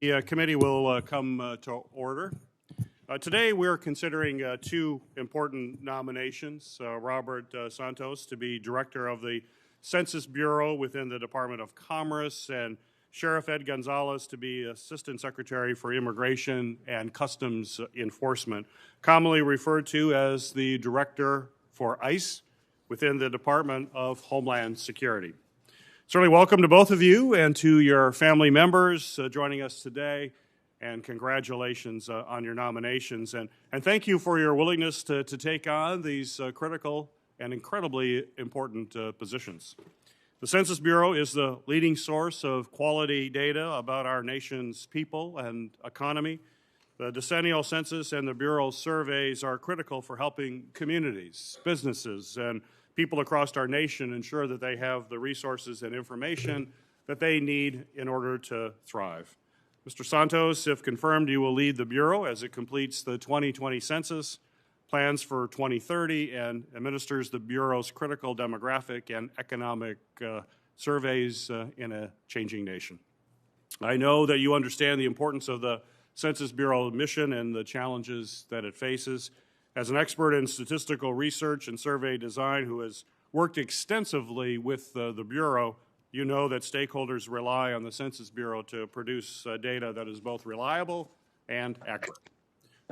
The committee will come to order. Today we're considering two important nominations. Robert Santos to be Director of the Census Bureau within the Department of Commerce, and Sheriff Ed Gonzalez to be Assistant Secretary for Immigration and Customs Enforcement, commonly referred to as the Director for ICE within the Department of Homeland Security. Certainly welcome to both of you and to your family members joining us today, and congratulations on your nominations. And thank you for your willingness to take on these critical and incredibly important positions. The Census Bureau is the leading source of quality data about our nation's people and economy. The Decennial Census and the Bureau's surveys are critical for helping communities, businesses, and people across our nation ensure that they have the resources and information that they need in order to thrive. Mr. Santos, if confirmed, you will lead the Bureau as it completes the 2020 census, plans for 2030, and administers the Bureau's critical demographic and economic surveys in a changing nation. I know that you understand the importance of the Census Bureau mission and the challenges that it faces. As an expert in statistical research and survey design who has worked extensively with the Bureau, you know that stakeholders rely on the Census Bureau to produce data that is both reliable and accurate.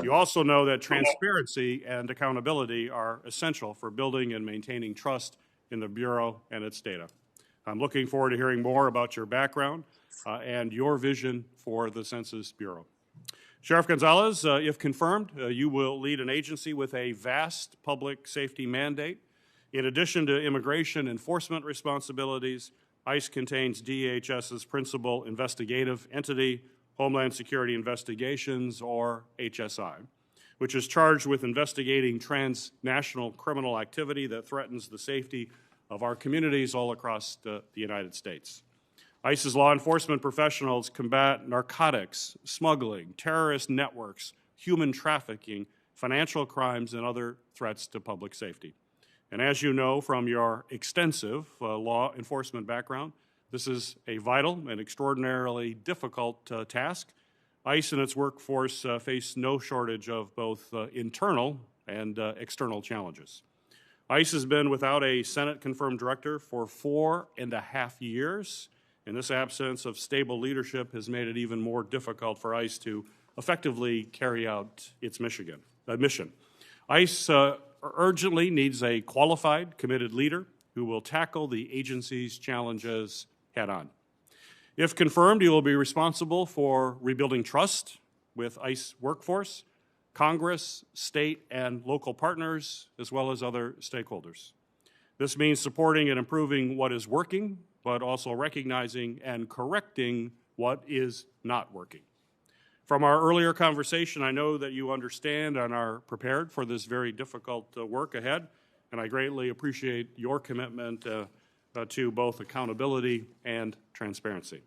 You also know that transparency and accountability are essential for building and maintaining trust in the Bureau and its data. I'm looking forward to hearing more about your background and your vision for the Census Bureau. Sheriff Gonzalez, if confirmed, you will lead an agency with a vast public safety mandate. In addition to immigration enforcement responsibilities, ICE contains DHS's principal investigative entity, Homeland Security Investigations, or HSI, which is charged with investigating transnational criminal activity that threatens the safety of our communities all across the United States. ICE's law enforcement professionals combat narcotics, smuggling, terrorist networks, human trafficking, financial crimes, and other threats to public safety. And as you know from your extensive law enforcement background, this is a vital and extraordinarily difficult task. ICE and its workforce face no shortage of both internal and external challenges. ICE has been without a Senate-confirmed director for 4.5 years. And this absence of stable leadership has made it even more difficult for ICE to effectively carry out its mission. ICE urgently needs a qualified, committed leader who will tackle the agency's challenges head-on. If confirmed, you will be responsible for rebuilding trust with ICE workforce, Congress, state, and local partners, as well as other stakeholders. This means supporting and improving what is working, but also recognizing and correcting what is not working. From our earlier conversation, I know that you understand and are prepared for this very difficult work ahead, and I greatly appreciate your commitment to both accountability and transparency.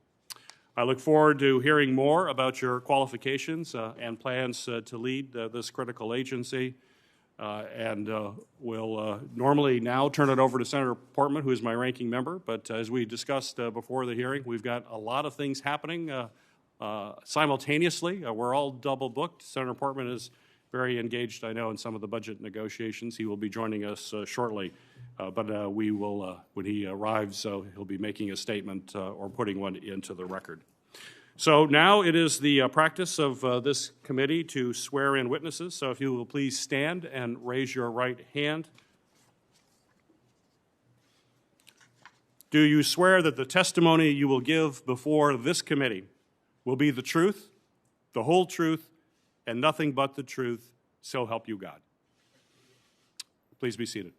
I look forward to hearing more about your qualifications and plans to lead this critical agency. We'll normally now turn it over to Senator Portman, who is my ranking member, but as we discussed before the hearing, we've got a lot of things happening simultaneously. We're all double booked. Senator Portman is very engaged, I know, in some of the budget negotiations. He will be joining us shortly, but we will, when he arrives, he'll be making a statement or putting one into the record. So now it is the practice of this committee to swear in witnesses. So if you will please stand and raise your right hand. Do you swear that the testimony you will give before this committee will be the truth, the whole truth, and nothing but the truth, so help you God? Please be seated.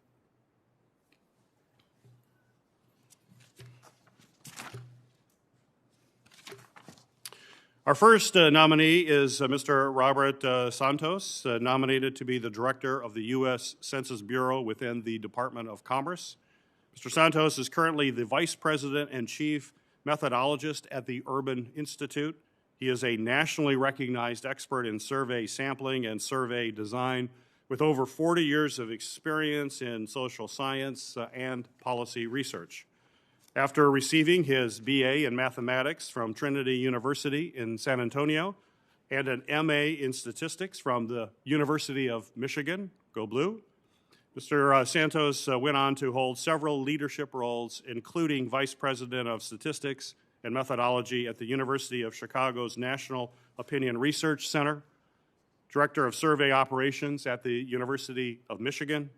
Our first nominee is Mr. Robert Santos, nominated to be the Director of the U.S. Census Bureau within the Department of Commerce. Mr. Santos is currently the Vice President and Chief Methodologist at the Urban Institute. He is a nationally recognized expert in survey sampling and survey design with over 40 years of experience in social science and policy research. After receiving his BA in mathematics from Trinity University in San Antonio and an MA in statistics from the University of Michigan, go Blue, Mr. Santos went on to hold several leadership roles, including Vice President of Statistics and Methodology at the University of Chicago's National Opinion Research Center, Director of Survey Operations at the University of Michigan,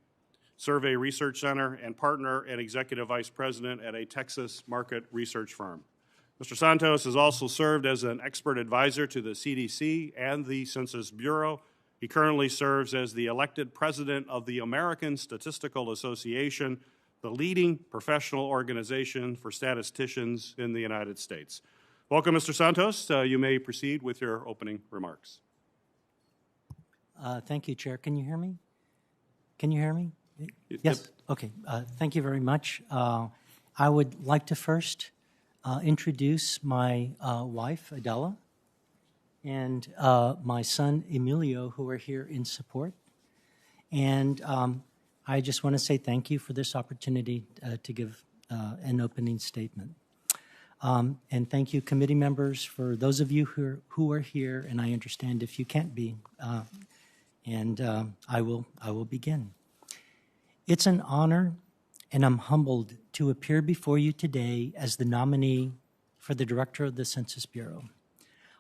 Survey Research Center, and partner and executive vice president at a Texas market research firm. Mr. Santos has also served as an expert advisor to the CDC and the Census Bureau. He currently serves as the elected president of the American Statistical Association, the leading professional organization for statisticians in the United States. Welcome, Mr. Santos. You may proceed with your opening remarks. Thank you, Chair. Can you hear me? Can you hear me? Yep. Yes. Okay. Thank you very much. I would like to first introduce my wife, Adela, and my son, Emilio, who are here in support. And I just want to say thank you for this opportunity to give an opening statement. And thank you, committee members, for those of you who are here, and I understand if you can't be. I will begin. It's an honor, and I'm humbled to appear before you today as the nominee for the Director of the Census Bureau.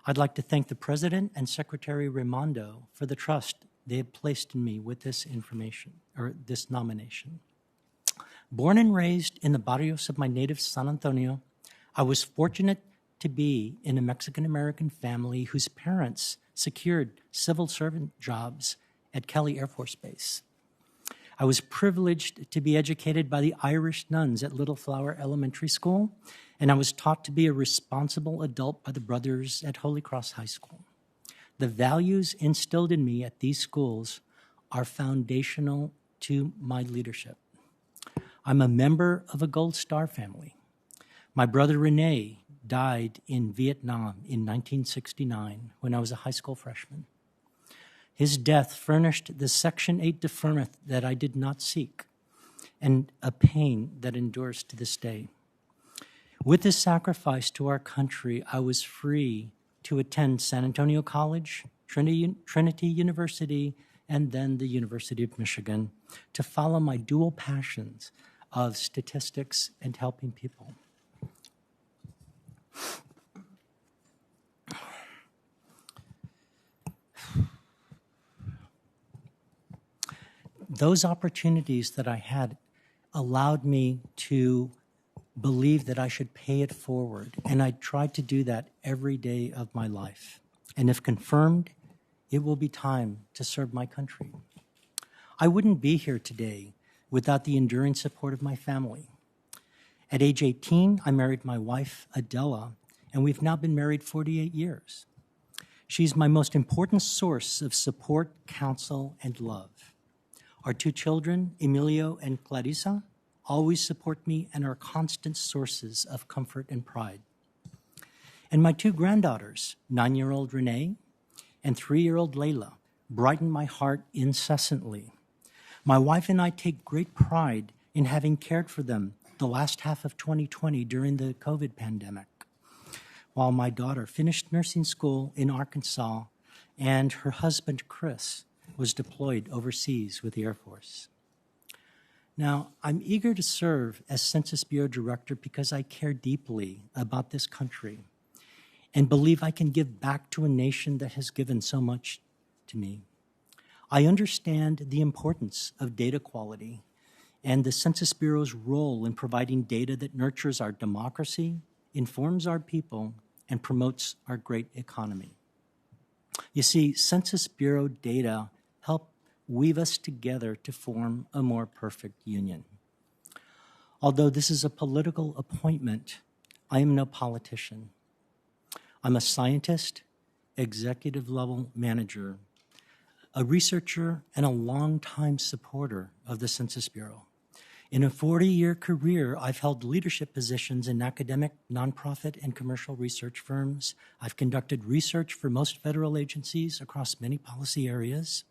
I'd like to thank the President and Secretary Raimondo for the trust they have placed in me with this this nomination. Born and raised in the barrios of my native San Antonio, I was fortunate to be in a Mexican-American family whose parents secured civil servant jobs at Kelly Air Force Base. I was privileged to be educated by the Irish nuns at Little Flower Elementary School, and I was taught to be a responsible adult by the brothers at Holy Cross High School. The values instilled in me at these schools are foundational to my leadership. I'm a member of a Gold Star family. My brother Rene died in Vietnam in 1969 when I was a high school freshman. His death furnished the Section 8 deferment that I did not seek, and a pain that endures to this day. With this sacrifice to our country, I was free to attend San Antonio College, Trinity University, and then the University of Michigan to follow my dual passions of statistics and helping people. Those opportunities that I had allowed me to believe that I should pay it forward, and I tried to do that every day of my life. And if confirmed, it will be time to serve my country. I wouldn't be here today without the enduring support of my family. At age 18, I married my wife, Adela, and we've now been married 48 years. She's my most important source of support, counsel, and love. Our two children, Emilio and Clarissa, always support me and are constant sources of comfort and pride. And my two granddaughters, 9-year-old Renee and 3-year-old Layla, brighten my heart incessantly. My wife and I take great pride in having cared for them the last half of 2020 during the COVID pandemic, while my daughter finished nursing school in Arkansas and her husband, Chris, was deployed overseas with the Air Force. Now, I'm eager to serve as Census Bureau Director because I care deeply about this country and believe I can give back to a nation that has given so much to me. I understand the importance of data quality and the Census Bureau's role in providing data that nurtures our democracy, informs our people, and promotes our great economy. You see, Census Bureau data help weave us together to form a more perfect union. Although this is a political appointment, I am no politician. I'm a scientist, executive-level manager, a researcher, and a longtime supporter of the Census Bureau. In a 40-year career, I've held leadership positions in academic, nonprofit, and commercial research firms. I've conducted research for most federal agencies across many policy areas.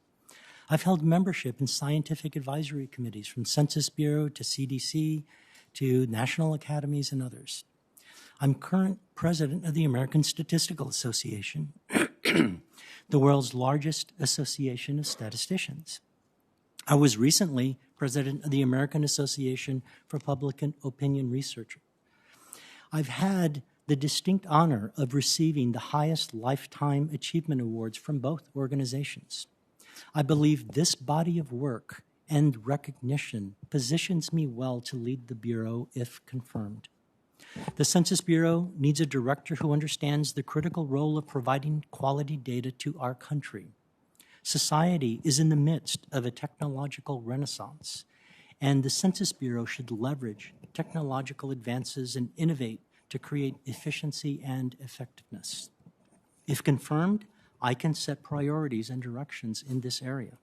I've held membership in scientific advisory committees from Census Bureau to CDC to national academies and others. I'm current president of the American Statistical Association, the world's largest association of statisticians. I was recently president of the American Association for Public Opinion Research. I've had the distinct honor of receiving the highest lifetime achievement awards from both organizations. I believe this body of work and recognition positions me well to lead the Bureau if confirmed. The Census Bureau needs a director who understands the critical role of providing quality data to our country. Society is in the midst of a technological renaissance, and the Census Bureau should leverage technological advances and innovate to create efficiency and effectiveness. If confirmed, I can set priorities and directions in this area.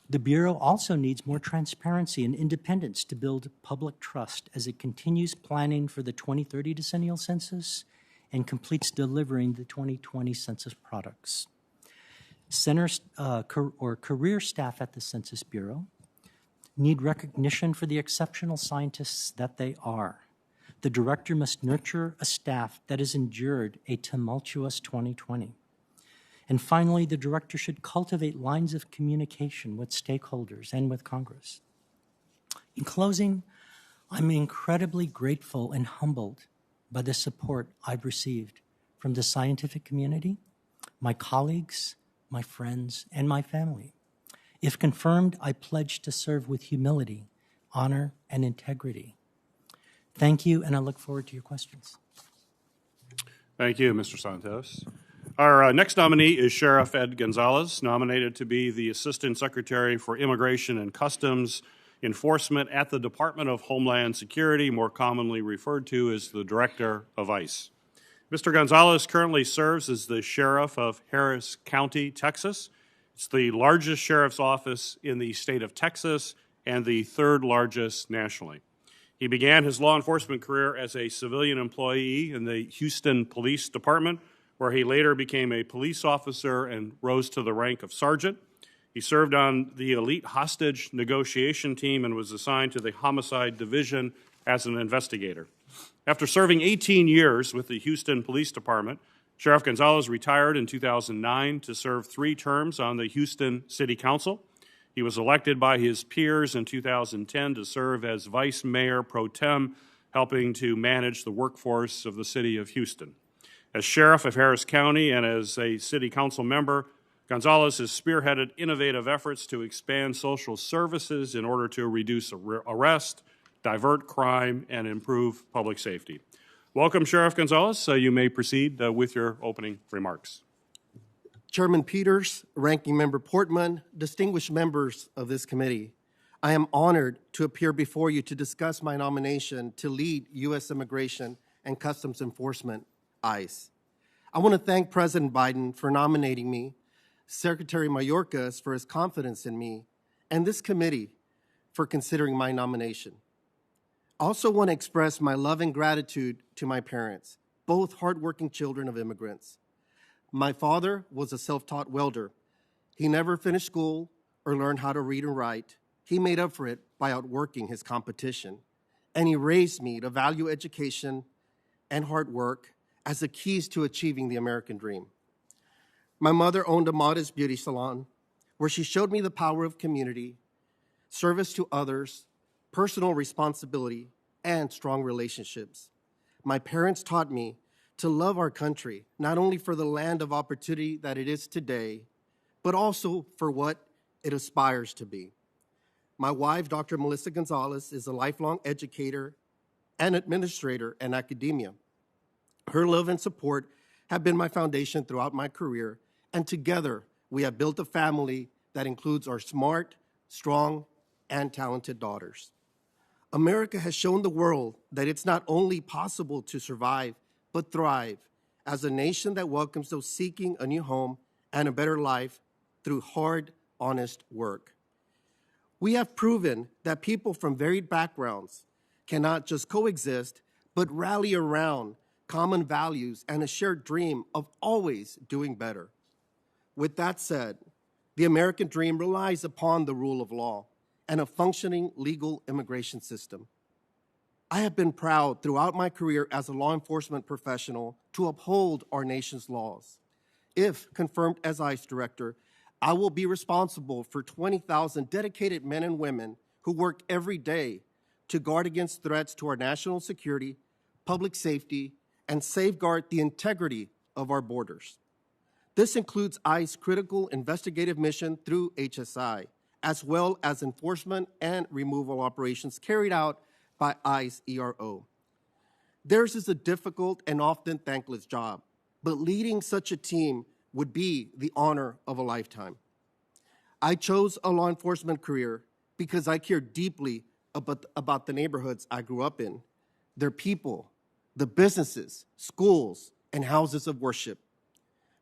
The Bureau also needs more transparency and independence to build public trust as it continues planning for the 2030 Decennial Census and completes delivering the 2020 Census products. Career staff at the Census Bureau need recognition for the exceptional scientists that they are. The director must nurture a staff that has endured a tumultuous 2020. And finally, the director should cultivate lines of communication with stakeholders and with Congress. In closing, I'm incredibly grateful and humbled by the support I've received from the scientific community, my colleagues, my friends, and my family. If confirmed, I pledge to serve with humility, honor, and integrity. Thank you, and I look forward to your questions. Thank you, Mr. Santos. Our next nominee is Sheriff Ed Gonzalez, nominated to be the Assistant Secretary for Immigration and Customs Enforcement at the Department of Homeland Security, more commonly referred to as the Director of ICE. Mr. Gonzalez currently serves as the Sheriff of Harris County, Texas. It's the largest sheriff's office in the state of Texas and the third largest nationally. He began his law enforcement career as a civilian employee in the Houston Police Department, where he later became a police officer and rose to the rank of sergeant. He served on the elite hostage negotiation team and was assigned to the homicide division as an investigator. After serving 18 years with the Houston Police Department, Sheriff Gonzalez retired in 2009 to serve 3 terms on the Houston City Council. He was elected by his peers in 2010 to serve as Vice Mayor Pro Tem, helping to manage the workforce of the city of Houston. As Sheriff of Harris County and as a City Council member, Gonzalez has spearheaded innovative efforts to expand social services in order to reduce arrest, divert crime, and improve public safety. Welcome, Sheriff Gonzalez. You may proceed with your opening remarks. Chairman Peters, Ranking Member Portman, distinguished members of this committee, I am honored to appear before you to discuss my nomination to lead U.S. Immigration and Customs Enforcement, ICE. I want to thank President Biden for nominating me, Secretary Mayorkas for his confidence in me, and this committee for considering my nomination. I also want to express my love and gratitude to my parents, both hardworking children of immigrants. My father was a self-taught welder. He never finished school or learned how to read and write. He made up for it by outworking his competition. And he raised me to value education and hard work as the keys to achieving the American dream. My mother owned a modest beauty salon where she showed me the power of community, service to others, personal responsibility, and strong relationships. My parents taught me to love our country, not only for the land of opportunity that it is today, but also for what it aspires to be. My wife, Dr. Melissa Gonzalez, is a lifelong educator and administrator in academia. Her love and support have been my foundation throughout my career, and together we have built a family that includes our smart, strong, and talented daughters. America has shown the world that it's not only possible to survive, but thrive as a nation that welcomes those seeking a new home and a better life through hard, honest work. We have proven that people from varied backgrounds cannot just coexist, but rally around common values and a shared dream of always doing better. With that said, the American dream relies upon the rule of law and a functioning legal immigration system. I have been proud throughout my career as a law enforcement professional to uphold our nation's laws. If confirmed as ICE director, I will be responsible for 20,000 dedicated men and women who work every day to guard against threats to our national security, public safety, and safeguard the integrity of our borders. This includes ICE's critical investigative mission through HSI, as well as enforcement and removal operations carried out by ICE ERO. Theirs is a difficult and often thankless job, but leading such a team would be the honor of a lifetime. I chose a law enforcement career because I care deeply about the neighborhoods I grew up in, their people, the businesses, schools, and houses of worship.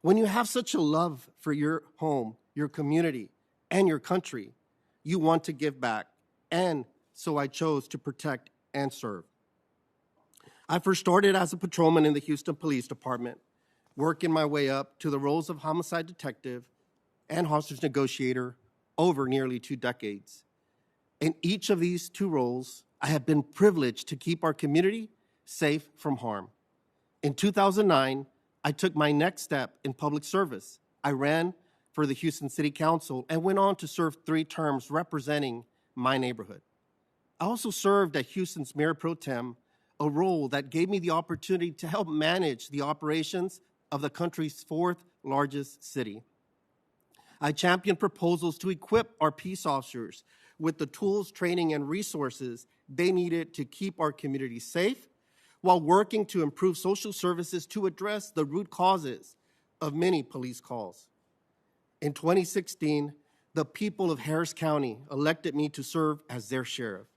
When you have such a love for your home, your community, and your country, you want to give back, and so I chose to protect and serve. I first started as a patrolman in the Houston Police Department, working my way up to the roles of homicide detective and hostage negotiator over nearly 2 decades. In each of these 2 roles, I have been privileged to keep our community safe from harm. In 2009, I took my next step in public service. I ran for the Houston City Council and went on to serve 3 terms representing my neighborhood. I also served as Houston's Mayor Pro Tem, a role that gave me the opportunity to help manage the operations of the country's 4th largest city. I championed proposals to equip our peace officers with the tools, training, and resources they needed to keep our community safe, while working to improve social services to address the root causes of many police calls. In 2016, the people of Harris County elected me to serve as their sheriff.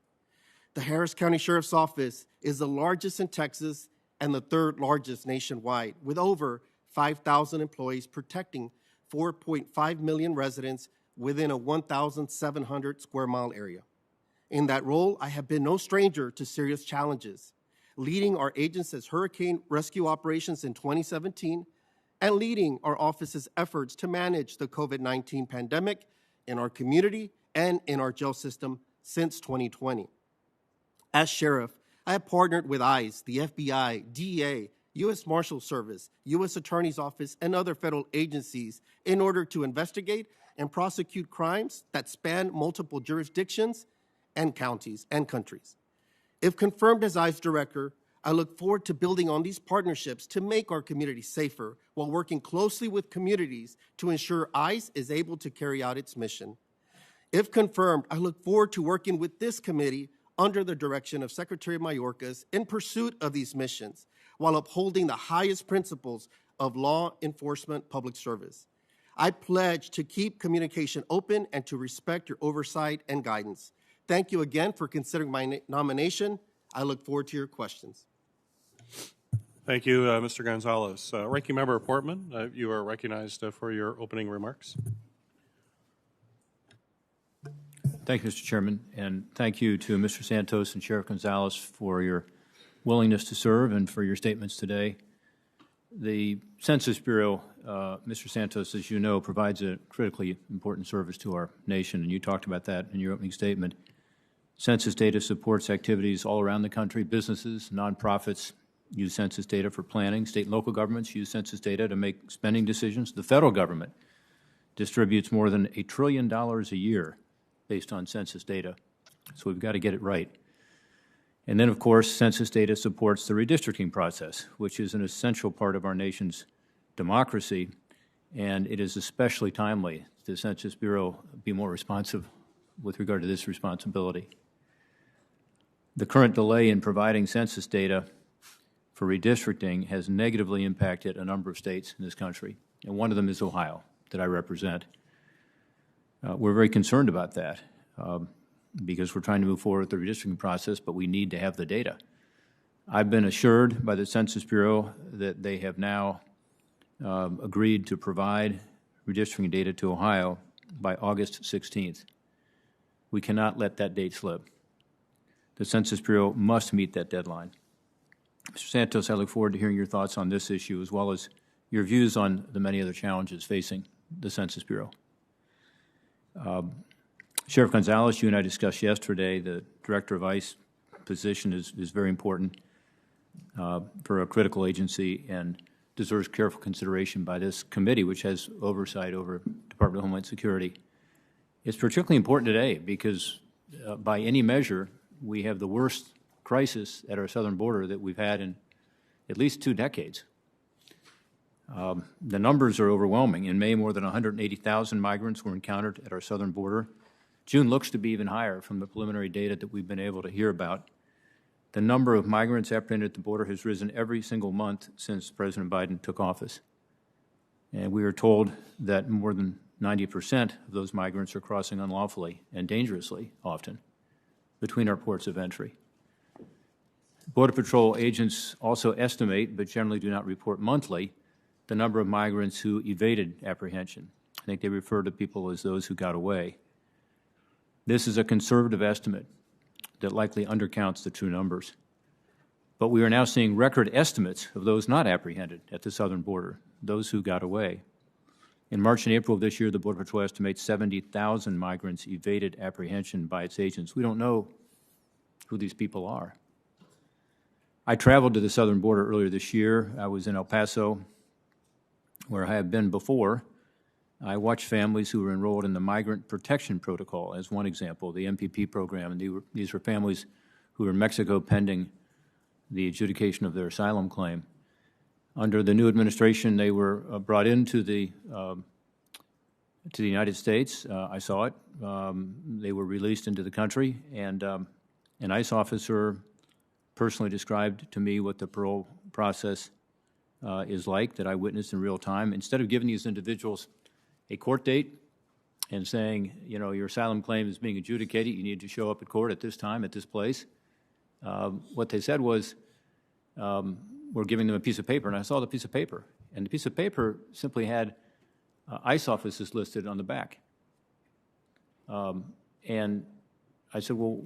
The Harris County Sheriff's Office is the largest in Texas and the 3rd largest nationwide, with over 5,000 employees protecting 4.5 million residents within a 1,700 square mile area. In that role, I have been no stranger to serious challenges, leading our agency's hurricane rescue operations in 2017 and leading our office's efforts to manage the COVID-19 pandemic in our community and in our jail system since 2020. As sheriff, I have partnered with ICE, the FBI, DEA, U.S. Marshal Service, U.S. Attorney's Office, and other federal agencies in order to investigate and prosecute crimes that span multiple jurisdictions and counties and countries. If confirmed as ICE director, I look forward to building on these partnerships to make our community safer while working closely with communities to ensure ICE is able to carry out its mission. If confirmed, I look forward to working with this committee under the direction of Secretary Mayorkas in pursuit of these missions, while upholding the highest principles of law enforcement public service. I pledge to keep communication open and to respect your oversight and guidance. Thank you again for considering my nomination. I look forward to your questions. Thank you, Mr. Gonzalez. Ranking Member Portman, you are recognized for your opening remarks. Thank you, Mr. Chairman, and thank you to Mr. Santos and Sheriff Gonzalez for your willingness to serve and for your statements today. The Census Bureau, Mr. Santos, as you know, provides a critically important service to our nation, and you talked about that in your opening statement. Census data supports activities all around the country. Businesses, nonprofits use census data for planning. State and local governments use census data to make spending decisions. The federal government distributes more than $1 trillion a year based on census data, so we've got to get it right. And then, of course, census data supports the redistricting process, which is an essential part of our nation's democracy, and it is especially timely the Census Bureau be more responsive with regard to this responsibility. The current delay in providing census data for redistricting has negatively impacted a number of states in this country, and one of them is Ohio, that I represent. We're very concerned about that because we're trying to move forward with the redistricting process, but we need to have the data. I've been assured by the Census Bureau that they have now agreed to provide redistricting data to Ohio by August 16th. We cannot let that date slip. The Census Bureau must meet that deadline. Mr. Santos, I look forward to hearing your thoughts on this issue as well as your views on the many other challenges facing the Census Bureau. Sheriff Gonzalez, you and I discussed yesterday, the Director of ICE position is very important for a critical agency and deserves careful consideration by this committee, which has oversight over Department of Homeland Security. It's particularly important today because by any measure, we have the worst crisis at our southern border that we've had in at least 2 decades. The numbers are overwhelming. In May, more than 180,000 migrants were encountered at our southern border. June looks to be even higher from the preliminary data that we've been able to hear about. The number of migrants apprehended at the border has risen every single month since President Biden took office. And we are told that more than 90% of those migrants are crossing unlawfully and dangerously often between our ports of entry. Border Patrol agents also estimate, but generally do not report monthly, the number of migrants who evaded apprehension. I think they refer to people as those who got away. This is a conservative estimate that likely undercounts the true numbers. But we are now seeing record estimates of those not apprehended at the southern border, those who got away. In March and April of this year, the Border Patrol estimates 70,000 migrants evaded apprehension by its agents. We don't know who these people are. I traveled to the southern border earlier this year. I was in El Paso, where I have been before. I watched families who were enrolled in the Migrant Protection Protocol as one example, the MPP program. And these were families who were in Mexico pending the adjudication of their asylum claim. Under the new administration, they were brought into the United States. I saw it. They were released into the country, and an ICE officer personally described to me what the parole process is like that I witnessed in real time. Instead of giving these individuals a court date and saying, you know, your asylum claim is being adjudicated, you need to show up at court at this time, at this place, what they said was, we're giving them a piece of paper, and I saw the piece of paper. And the piece of paper simply had ICE offices listed on the back. And I said, well,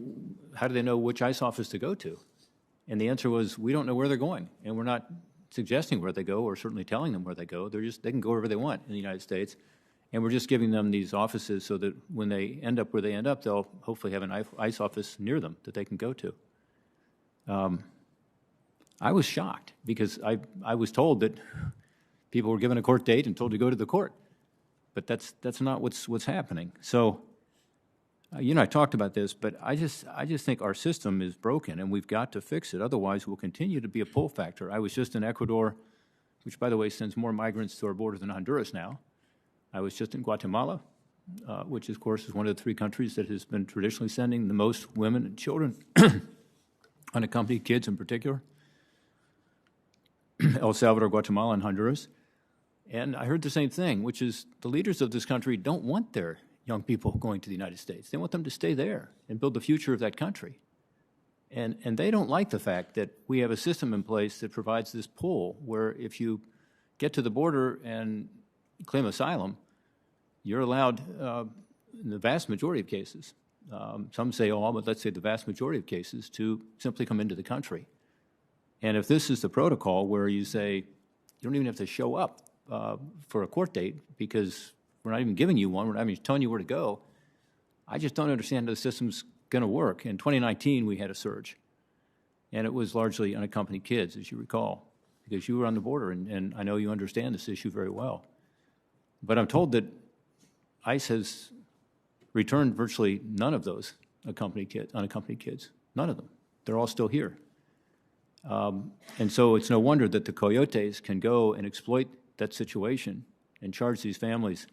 how do they know which ICE office to go to? And the answer was, we don't know where they're going, and we're not suggesting where they go or certainly telling them where they go. They can go wherever they want in the United States, and we're just giving them these offices so that when they end up where they end up, they'll hopefully have an ICE office near them that they can go to. I was shocked because I was told that people were given a court date and told to go to the court, but that's not what's happening. So, you know, I talked about this, but I just think our system is broken and we've got to fix it. Otherwise, we'll continue to be a pull factor. I was just in Ecuador, which, by the way, sends more migrants to our border than Honduras now. I was just in Guatemala, which, of course, is one of the 3 countries that has been traditionally sending the most women and children, unaccompanied kids in particular. El Salvador, Guatemala, and Honduras. And I heard the same thing, which is the leaders of this country don't want their young people going to the United States. They want them to stay there and build the future of that country. And they don't like the fact that we have a system in place that provides this pull where if you get to the border and claim asylum, you're allowed, in the vast majority of cases, some say all, but let's say the vast majority of cases, to simply come into the country. And if this is the protocol where you say you don't even have to show up for a court date because we're not even giving you one, we're not even telling you where to go, I just don't understand how the system's going to work. In 2019, we had a surge, and it was largely unaccompanied kids, as you recall, because you were on the border, and I know you understand this issue very well. But I'm told that ICE has returned virtually none of those unaccompanied kids, none of them. They're all still here. And so it's no wonder that the coyotes can go and exploit that situation and charge these families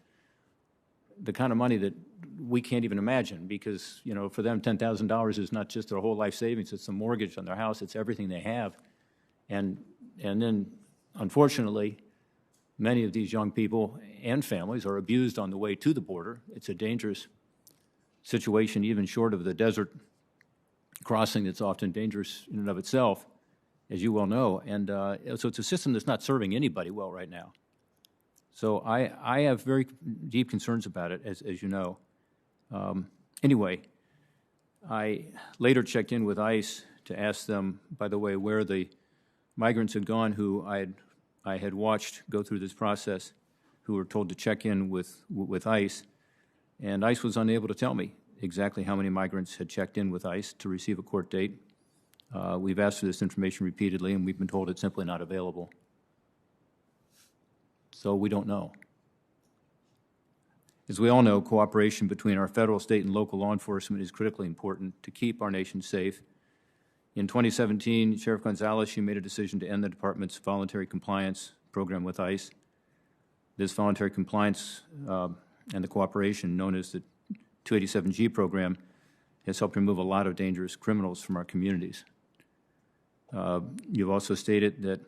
the kind of money that we can't even imagine because, you know, for them $10,000 is not just their whole life savings, it's the mortgage on their house, it's everything they have. And then, unfortunately, many of these young people and families are abused on the way to the border. It's a dangerous situation, even short of the desert crossing that's often dangerous in and of itself, as you well know. And so it's a system that's not serving anybody well right now. So I have very deep concerns about it, as you know. Anyway, I later checked in with ICE to ask them, by the way, where the migrants had gone who I had watched go through this process, who were told to check in with ICE. And ICE was unable to tell me exactly how many migrants had checked in with ICE to receive a court date. We've asked for this information repeatedly, and we've been told it's simply not available. So we don't know. As we all know, cooperation between our federal, state, and local law enforcement is critically important to keep our nation safe. In 2017, Sheriff Gonzalez, you made a decision to end the department's voluntary compliance program with ICE. This voluntary compliance and the cooperation, known as the 287G program, has helped remove a lot of dangerous criminals from our communities. You've also stated that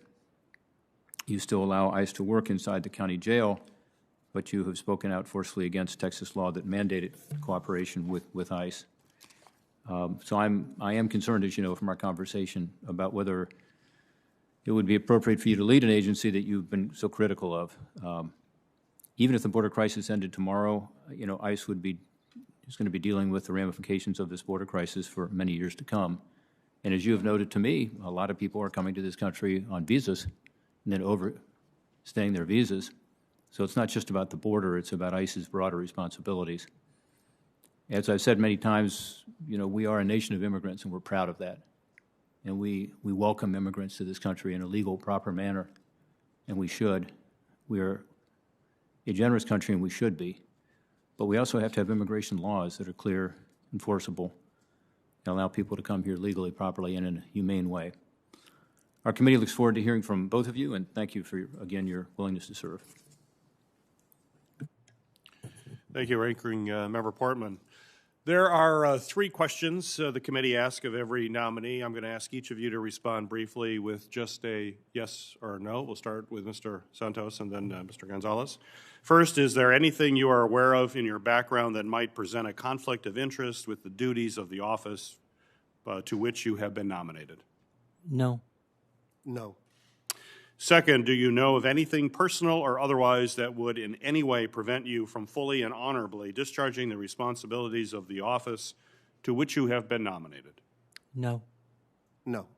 you still allow ICE to work inside the county jail, but you have spoken out forcefully against Texas law that mandated cooperation with ICE. So I am concerned, as you know, from our conversation about whether it would be appropriate for you to lead an agency that you've been so critical of. Even if the border crisis ended tomorrow, you know, ICE is going to be dealing with the ramifications of this border crisis for many years to come. And as you have noted to me, a lot of people are coming to this country on visas and then overstaying their visas. So it's not just about the border, it's about ICE's broader responsibilities. As I've said many times, you know, we are a nation of immigrants, and we're proud of that. And we welcome immigrants to this country in a legal, proper manner, and we should. We are a generous country, and we should be. But we also have to have immigration laws that are clear, enforceable, and allow people to come here legally, properly, and in a humane way. Our committee looks forward to hearing from both of you, and thank you for, again, your willingness to serve. Thank you, Ranking Member Portman. There are three questions the committee asks of every nominee. I'm going to ask each of you to respond briefly with just a yes or no. We'll start with Mr. Santos and then Mr. Gonzalez. First, is there anything you are aware of in your background that might present a conflict of interest with the duties of the office to which you have been nominated? No. No. Second, do you know of anything personal or otherwise that would in any way prevent you from fully and honorably discharging the responsibilities of the office to which you have been nominated? No. No.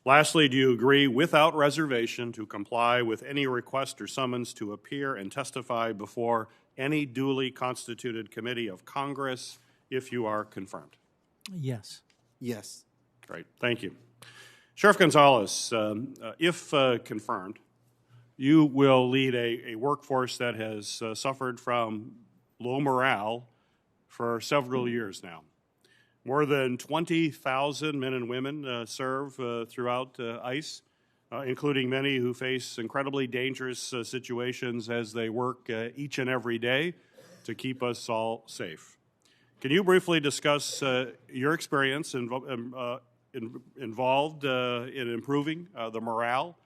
Lastly, do you agree without reservation to comply with any request or summons to appear and testify before any duly constituted committee of Congress if you are confirmed? Yes. Yes. Great, thank you. Sheriff Gonzalez, if confirmed, you will lead a workforce that has suffered from low morale for several years now. More than 20,000 men and women serve throughout ICE, including many who face incredibly dangerous situations as they work each and every day to keep us all safe. Can you briefly discuss your experience involved in improving the morale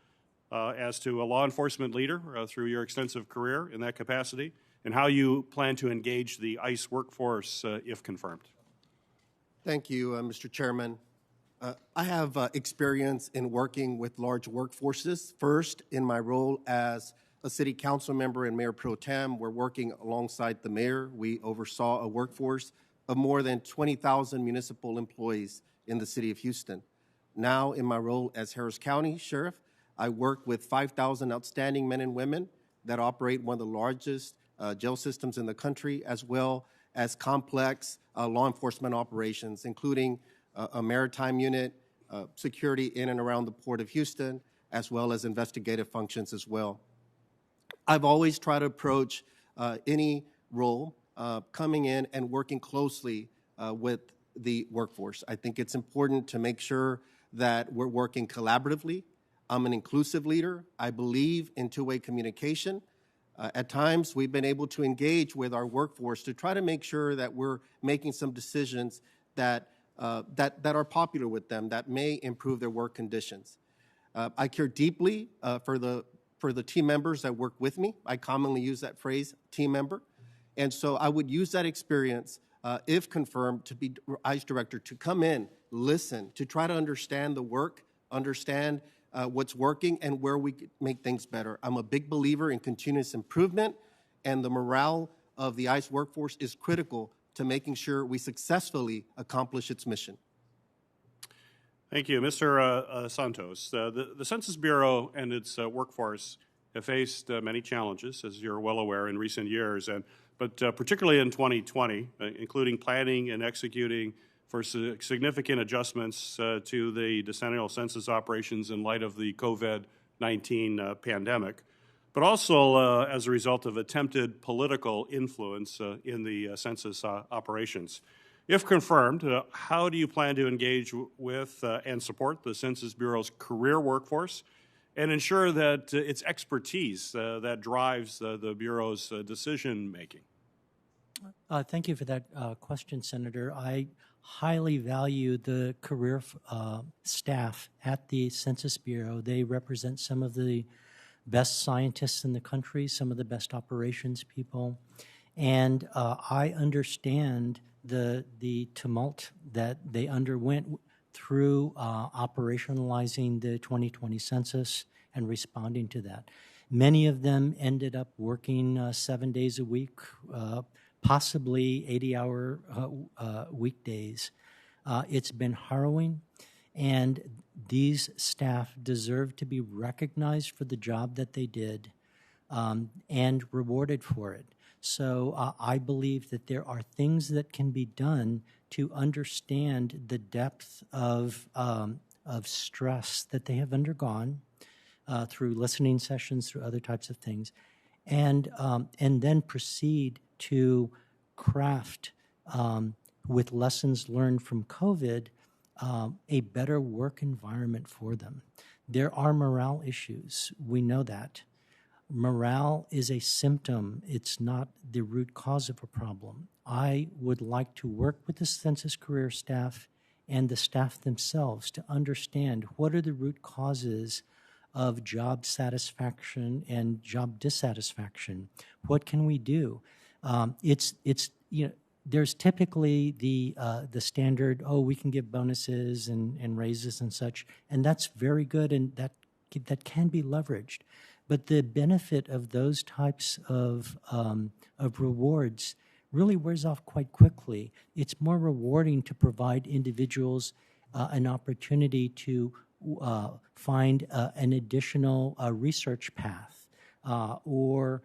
as to a law enforcement leader through your extensive career in that capacity, and how you plan to engage the ICE workforce if confirmed? Thank you, Mr. Chairman. I have experience in working with large workforces. First, in my role as a city council member and mayor pro tem, we're working alongside the mayor. We oversaw a workforce of more than 20,000 municipal employees in the city of Houston. Now, in my role as Harris County Sheriff, I work with 5,000 outstanding men and women that operate one of the largest jail systems in the country, as well as complex law enforcement operations, including a maritime unit, security in and around the Port of Houston, as well as investigative functions as well. I've always tried to approach any role coming in and working closely with the workforce. I think it's important to make sure that we're working collaboratively. I'm an inclusive leader. I believe in two-way communication. At times, we've been able to engage with our workforce to try to make sure that we're making some decisions that are popular with them, that may improve their work conditions. I care deeply for the team members that work with me. I commonly use that phrase, team member. And so I would use that experience, if confirmed, to be ICE director, to come in, listen, to try to understand the work, understand what's working and where we could make things better. I'm a big believer in continuous improvement, and the morale of the ICE workforce is critical to making sure we successfully accomplish its mission. Thank you. Mr. Santos, the Census Bureau and its workforce have faced many challenges, as you're well aware, in recent years, but particularly in 2020, including planning and executing for significant adjustments to the decennial census operations in light of the COVID-19 pandemic, but also as a result of attempted political influence in the census operations. If confirmed, how do you plan to engage with and support the Census Bureau's career workforce and ensure that it's expertise that drives the Bureau's decision-making? Thank you for that question, Senator. I highly value the career staff at the Census Bureau. They represent some of the best scientists in the country, some of the best operations people, and I understand the tumult that they underwent through operationalizing the 2020 census and responding to that. Many of them ended up working 7 days a week, possibly 80-hour weekdays. It's been harrowing, and these staff deserve to be recognized for the job that they did and rewarded for it. So I believe that there are things that can be done to understand the depth of stress that they have undergone through listening sessions, through other types of things, and then proceed to craft, with lessons learned from COVID, a better work environment for them. There are morale issues. We know that. Morale is a symptom. It's not the root cause of a problem. I would like to work with the census career staff and the staff themselves to understand what are the root causes of job satisfaction and job dissatisfaction. What can we do? There's typically the standard, we can give bonuses and raises and such, and that's very good, and that can be leveraged. But the benefit of those types of rewards really wears off quite quickly. It's more rewarding to provide individuals an opportunity to find an additional research path, or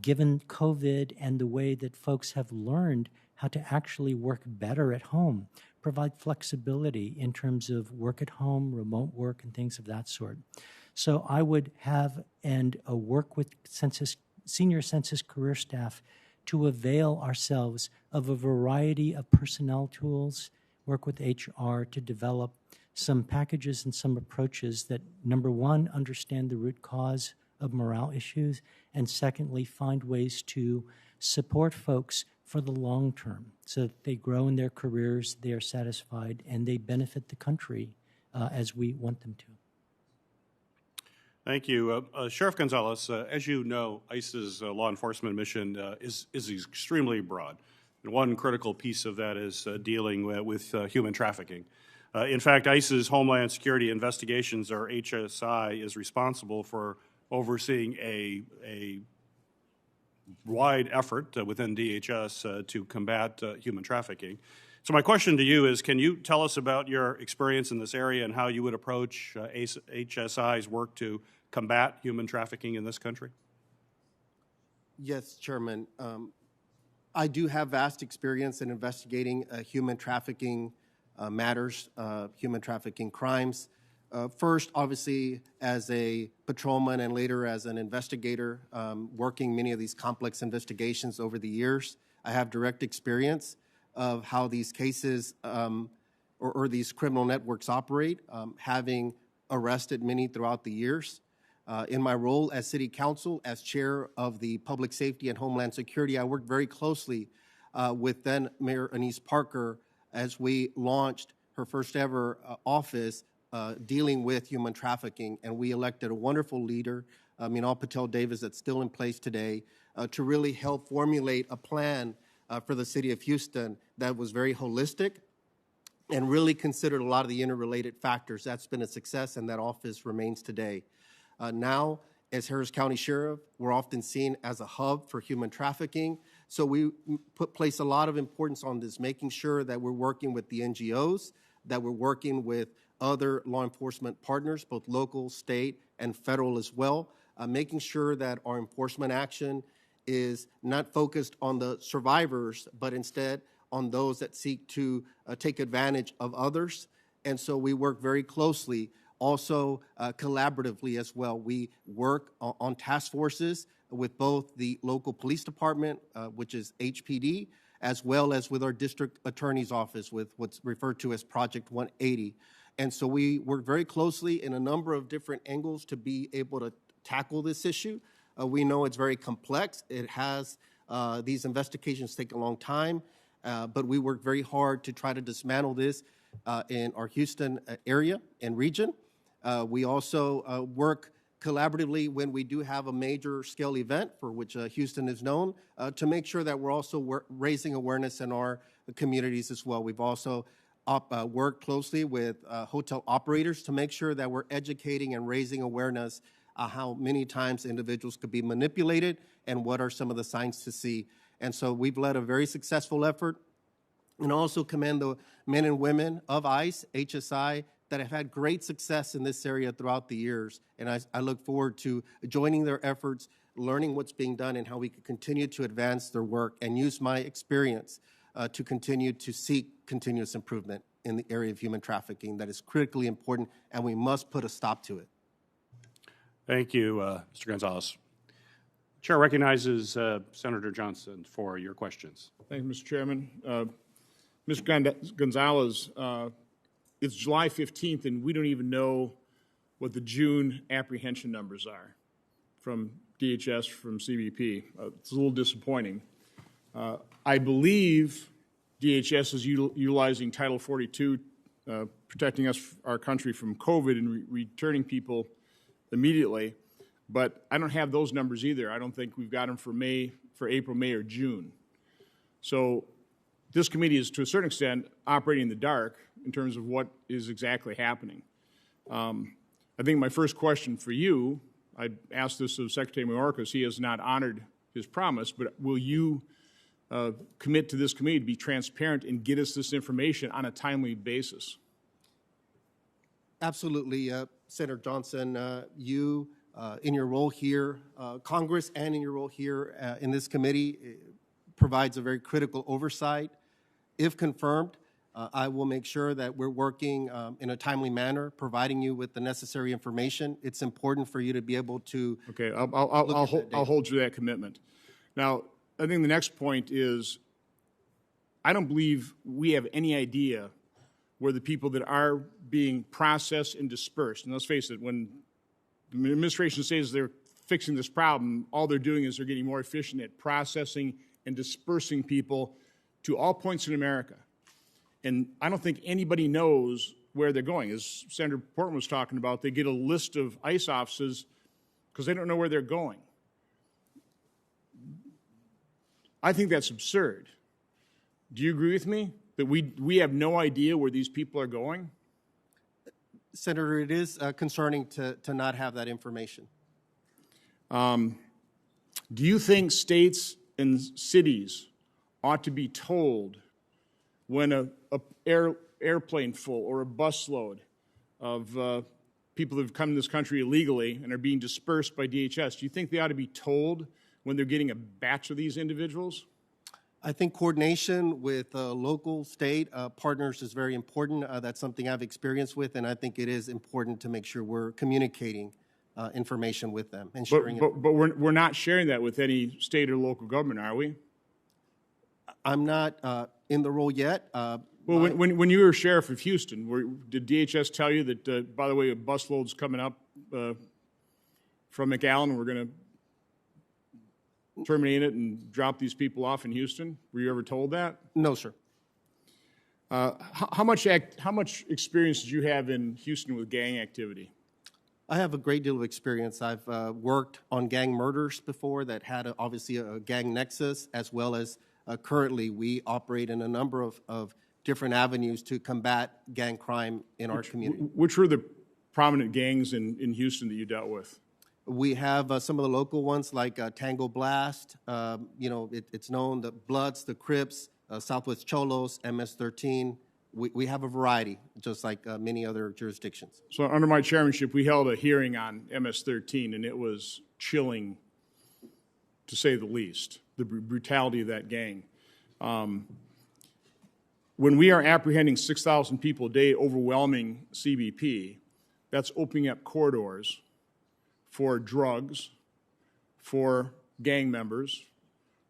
given COVID and the way that folks have learned how to actually work better at home, provide flexibility in terms of work at home, remote work, and things of that sort. So I would have and work with senior census career staff to avail ourselves of a variety of personnel tools, work with HR to develop some packages and some approaches that, number one, understand the root cause of morale issues, and secondly, find ways to support folks for the long term so that they grow in their careers, they are satisfied, and they benefit the country as we want them to. Thank you. Sheriff Gonzalez, as you know, ICE's law enforcement mission is extremely broad. And one critical piece of that is dealing with human trafficking. In fact, ICE's Homeland Security Investigations, or HSI, is responsible for overseeing a wide effort within DHS to combat human trafficking. So my question to you is, can you tell us about your experience in this area and how you would approach HSI's work to combat human trafficking in this country? Yes, Chairman. I do have vast experience in investigating human trafficking matters, human trafficking crimes. First, obviously, as a patrolman and later as an investigator, working many of these complex investigations over the years. I have direct experience of how these cases or these criminal networks operate, having arrested many throughout the years. In my role as City Council, as Chair of the Public Safety and Homeland Security, I worked very closely with then Mayor Anise Parker as we launched her first ever office dealing with human trafficking, and we elected a wonderful leader, Minal Patel Davis, that's still in place today, to really help formulate a plan for the City of Houston that was very holistic and really considered a lot of the interrelated factors. That's been a success, and that office remains today. Now, as Harris County Sheriff, we're often seen as a hub for human trafficking. So we place a lot of importance on this, making sure that we're working with the NGOs, that we're working with other law enforcement partners, both local, state, and federal as well, making sure that our enforcement action is not focused on the survivors, but instead on those that seek to take advantage of others. And so we work very closely, also collaboratively as well. We work on task forces with both the local police department, which is HPD, as well as with our district attorney's office with what's referred to as Project 180. And so we work very closely in a number of different angles to be able to tackle this issue. We know it's very complex. It has, these investigations take a long time, but we work very hard to try to dismantle this in our Houston area and region. We also work collaboratively when we do have a major scale event for which Houston is known to make sure that we're also raising awareness in our communities as well. We've also worked closely with hotel operators to make sure that we're educating and raising awareness how many times individuals could be manipulated and what are some of the signs to see. And so we've led a very successful effort, and also commend the men and women of ICE, HSI, that have had great success in this area throughout the years. And I look forward to joining their efforts, learning what's being done and how we can continue to advance their work and use my experience to continue to seek continuous improvement in the area of human trafficking that is critically important, and we must put a stop to it. Thank you, Mr. Gonzalez. Chair recognizes Senator Johnson for your questions. Thank you, Mr. Chairman. Mr. Gonzalez, it's July 15th, and we don't even know what the June apprehension numbers are from DHS, from CBP. It's a little disappointing. I believe DHS is utilizing Title 42, protecting us, our country, from COVID and returning people immediately, but I don't have those numbers either. I don't think we've got them for April, May, or June. So this committee is, to a certain extent, operating in the dark in terms of what is exactly happening. I think my first question for you, I asked this of Secretary Mayorkas. He has not honored his promise, but will you commit to this committee to be transparent and get us this information on a timely basis? Absolutely, Senator Johnson. You, in your role here, Congress, and in your role here in this committee, provides a very critical oversight. If confirmed, I will make sure that we're working in a timely manner, providing you with the necessary information. It's important for you to be able to. Okay, I'll hold you to that commitment. Now, I think the next point is, I don't believe we have any idea where the people that are being processed and dispersed. And let's face it, when the administration says they're fixing this problem, all they're doing is they're getting more efficient at processing and dispersing people to all points in America. And I don't think anybody knows where they're going. As Senator Portman was talking about, they get a list of ICE officers because they don't know where they're going. I think that's absurd. Do you agree with me that we have no idea where these people are going? Senator, it is concerning to not have that information. Do you think states and cities ought to be told when an airplane full or a busload of people that have come to this country illegally and are being dispersed by DHS, do you think they ought to be told when they're getting a batch of these individuals? I think coordination with local, state partners is very important. That's something I've experienced with, and I think it is important to make sure we're communicating information with them and sharing it. But we're not sharing that with any state or local government, are we? I'm not in the role yet. Well, when you were sheriff of Houston, did DHS tell you that, by the way, a busload's coming up from McAllen, and we're going to terminate it and drop these people off in Houston? Were you ever told that? No, sir. How much experience did you have in Houston with gang activity? I have a great deal of experience. I've worked on gang murders before that had obviously a gang nexus, as well as currently we operate in a number of different avenues to combat gang crime in our community. Which were the prominent gangs in Houston that you dealt with? We have some of the local ones like Tango Blast. It's known, the Bloods, the Crips, Southwest Cholos, MS-13. We have a variety, just like many other jurisdictions. So under my chairmanship, we held a hearing on MS-13, and it was chilling, to say the least, the brutality of that gang. when we are apprehending 6,000 people a day, overwhelming CBP, that's opening up corridors for drugs, for gang members,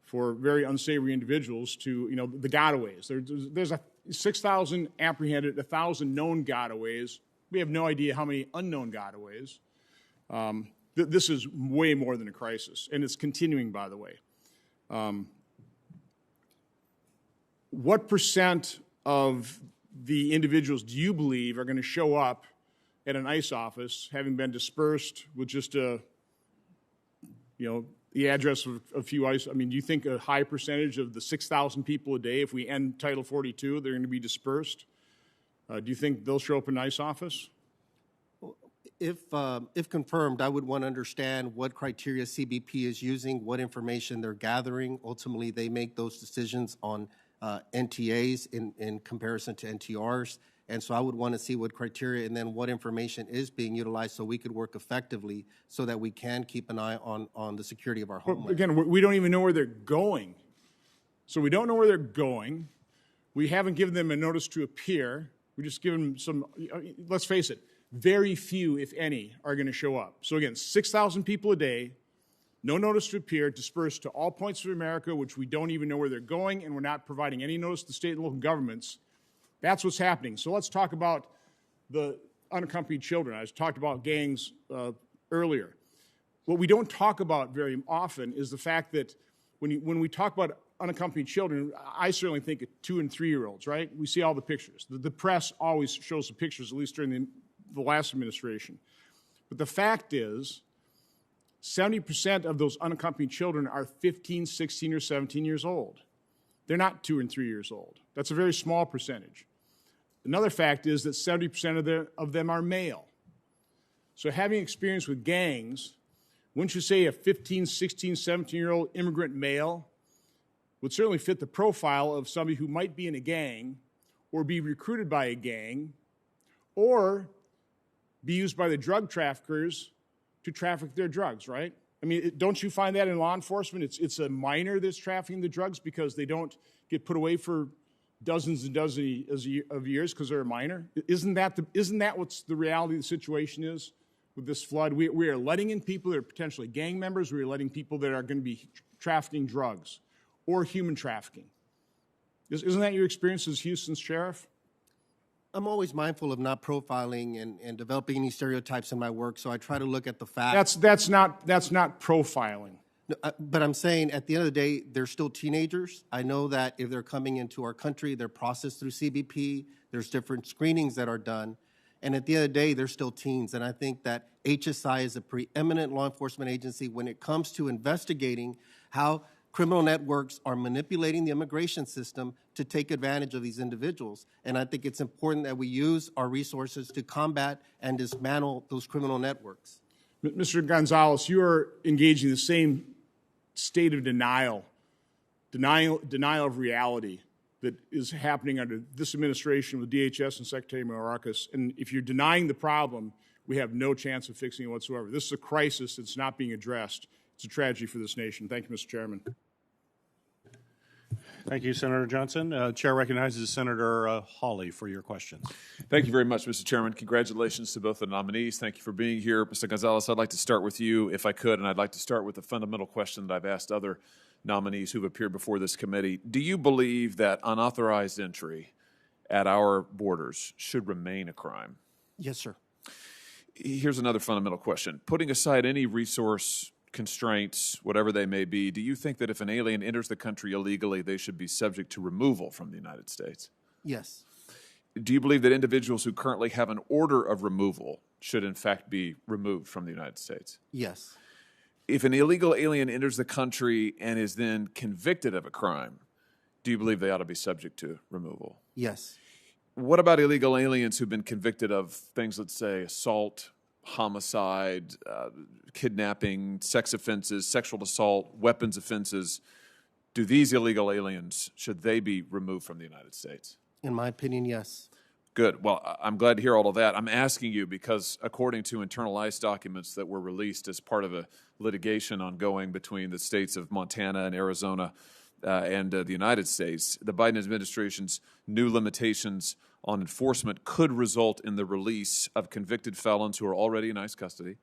for very unsavory individuals to, the gotaways. There's 6,000 apprehended, 1,000 known gotaways. We have no idea how many unknown gotaways. This is way more than a crisis, and it's continuing, by the way. What percent of the individuals do you believe are going to show up at an ICE office having been dispersed with just the address of a few ICE? I mean, do you think a high percentage of the 6,000 people a day, if we end Title 42, they're going to be dispersed? Do you think they'll show up in an ICE office? If confirmed, I would want to understand what criteria CBP is using, what information they're gathering. Ultimately, they make those decisions on NTAs in comparison to NTRs. And so I would want to see what criteria and then what information is being utilized so we could work effectively so that we can keep an eye on the security of our homeland. Again, we don't even know where they're going. So we don't know where they're going. We haven't given them a notice to appear. We just give them some, let's face it, very few, if any, are going to show up. So again, 6,000 people a day, no notice to appear, dispersed to all points of America, which we don't even know where they're going, and we're not providing any notice to state and local governments. That's what's happening. So let's talk about the unaccompanied children. I talked about gangs earlier. What we don't talk about very often is the fact that when we talk about unaccompanied children, I certainly think of 2- and 3-year-olds, right? We see all the pictures. The press always shows the pictures, at least during the last administration. But the fact is, 70% of those unaccompanied children are 15, 16, or 17 years old. They're not 2 and 3 years old. That's a very small percentage. Another fact is that 70% of them are male. So having experience with gangs, wouldn't you say a 15, 16, 17-year-old immigrant male would certainly fit the profile of somebody who might be in a gang or be recruited by a gang or be used by the drug traffickers to traffic their drugs, right? I mean, don't you find that in law enforcement? It's a minor that's trafficking the drugs because they don't get put away for dozens and dozens of years because they're a minor? Isn't that what's the reality of the situation is with this flood? We are letting in people that are potentially gang members. We are letting people that are going to be trafficking drugs or human trafficking. Isn't that your experience as Houston's sheriff? I'm always mindful of not profiling and developing any stereotypes in my work, so I try to look at the facts. That's not profiling. No, but I'm saying at the end of the day, they're still teenagers. I know that if they're coming into our country, they're processed through CBP. There's different screenings that are done. And at the end of the day, they're still teens. And I think that HSI is a preeminent law enforcement agency when it comes to investigating how criminal networks are manipulating the immigration system to take advantage of these individuals. And I think it's important that we use our resources to combat and dismantle those criminal networks. Mr. Gonzalez, you are engaging the same state of denial of reality that is happening under this administration with DHS and Secretary Mayorkas. And if you're denying the problem, we have no chance of fixing it whatsoever. This is a crisis that's not being addressed. It's a tragedy for this nation. Thank you, Mr. Chairman. Thank you, Senator Johnson. Chair recognizes Senator Hawley for your questions. Thank you very much, Mr. Chairman. Congratulations to both the nominees. Thank you for being here. Mr. Gonzalez, I'd like to start with you, if I could, and I'd like to start with a fundamental question that I've asked other nominees who've appeared before this committee. Do you believe that unauthorized entry at our borders should remain a crime? Yes, sir. Here's another fundamental question. Putting aside any resource constraints, whatever they may be, do you think that if an alien enters the country illegally, they should be subject to removal from the United States? Yes. Do you believe that individuals who currently have an order of removal should in fact be removed from the United States? Yes. If an illegal alien enters the country and is then convicted of a crime, do you believe they ought to be subject to removal? Yes. What about illegal aliens who've been convicted of things, let's say, assault, homicide, kidnapping, sex offenses, sexual assault, weapons offenses? Do these illegal aliens, should they be removed from the United States? In my opinion, yes. Good. Well, I'm glad to hear all of that. I'm asking you because according to internal ICE documents that were released as part of a litigation ongoing between the states of Montana and Arizona, and the United States, the Biden administration's new limitations on enforcement could result in the release of convicted felons who are already in ICE custody,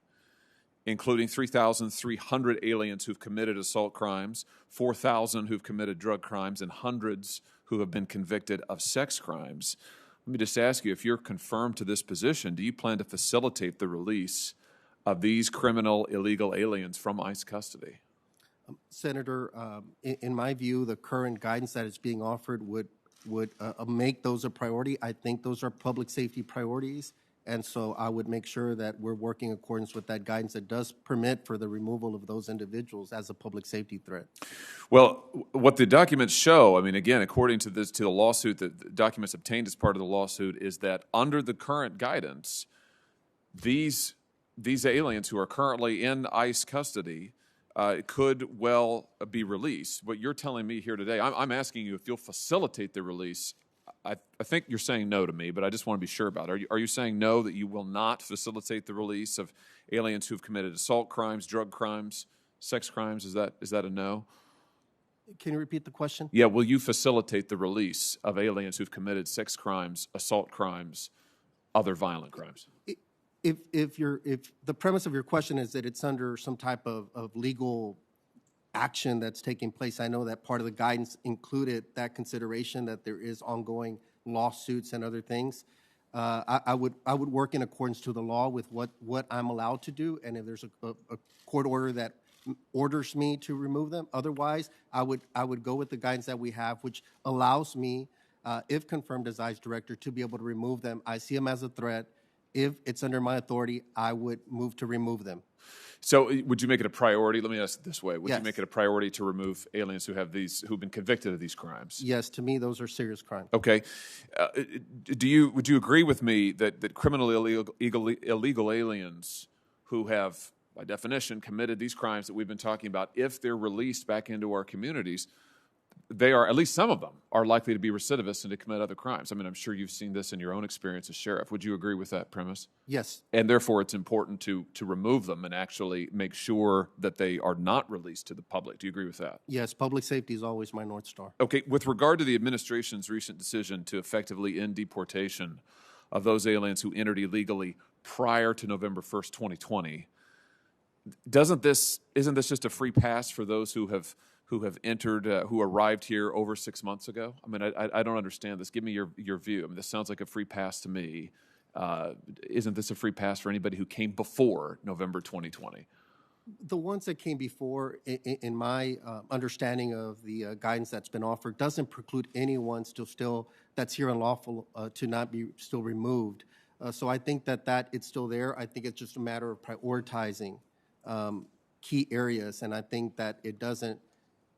including 3,300 aliens who've committed assault crimes, 4,000 who've committed drug crimes, and hundreds who have been convicted of sex crimes. Let me just ask you, if you're confirmed to this position, do you plan to facilitate the release of these criminal illegal aliens from ICE custody? Senator, in my view, the current guidance that is being offered would make those a priority. I think those are public safety priorities, and so I would make sure that we're working in accordance with that guidance that does permit for the removal of those individuals as a public safety threat. Well, what the documents show, I mean, again, according to the lawsuit, the documents obtained as part of the lawsuit, is that under the current guidance, these aliens who are currently in ICE custody could well be released. What you're telling me here today, I'm asking you if you'll facilitate the release. I think you're saying no to me, but I just want to be sure about it. Are you saying no, that you will not facilitate the release of aliens who've committed assault crimes, drug crimes, sex crimes? Is that a no? Can you repeat the question? Yeah, will you facilitate the release of aliens who've committed sex crimes, assault crimes, other violent crimes? If the premise of your question is that it's under some type of legal action that's taking place, I know that part of the guidance included that consideration that there is ongoing lawsuits and other things. I would work in accordance to the law with what I'm allowed to do, and if there's a court order that orders me to remove them. Otherwise, I would go with the guidance that we have, which allows me, if confirmed as ICE director, to be able to remove them. I see them as a threat. If it's under my authority, I would move to remove them. So would you make it a priority? Let me ask it this way. Would Yes. you make it a priority to remove aliens who've been convicted of these crimes? Yes, to me, those are serious crimes. Okay. Would you agree with me that criminal illegal aliens who have, by definition, committed these crimes that we've been talking about, if they're released back into our communities, they are, at least some of them, are likely to be recidivists and to commit other crimes? I mean, I'm sure you've seen this in your own experience as sheriff. Would you agree with that premise? Yes. And therefore, it's important to remove them and actually make sure that they are not released to the public. Do you agree with that? Yes, public safety is always my North Star. Okay, with regard to the administration's recent decision to effectively end deportation of those aliens who entered illegally prior to November 1st, 2020, isn't this just a free pass for those who have entered, who arrived here over 6 months ago? I mean, I don't understand this. Give me your view. I mean, this sounds like a free pass to me. Isn't this a free pass for anybody who came before November 2020? The ones that came before, in my understanding of the guidance that's been offered, doesn't preclude anyone still that's here unlawful to not be still removed. So I think that it's still there. I think it's just a matter of prioritizing key areas, and I think that it doesn't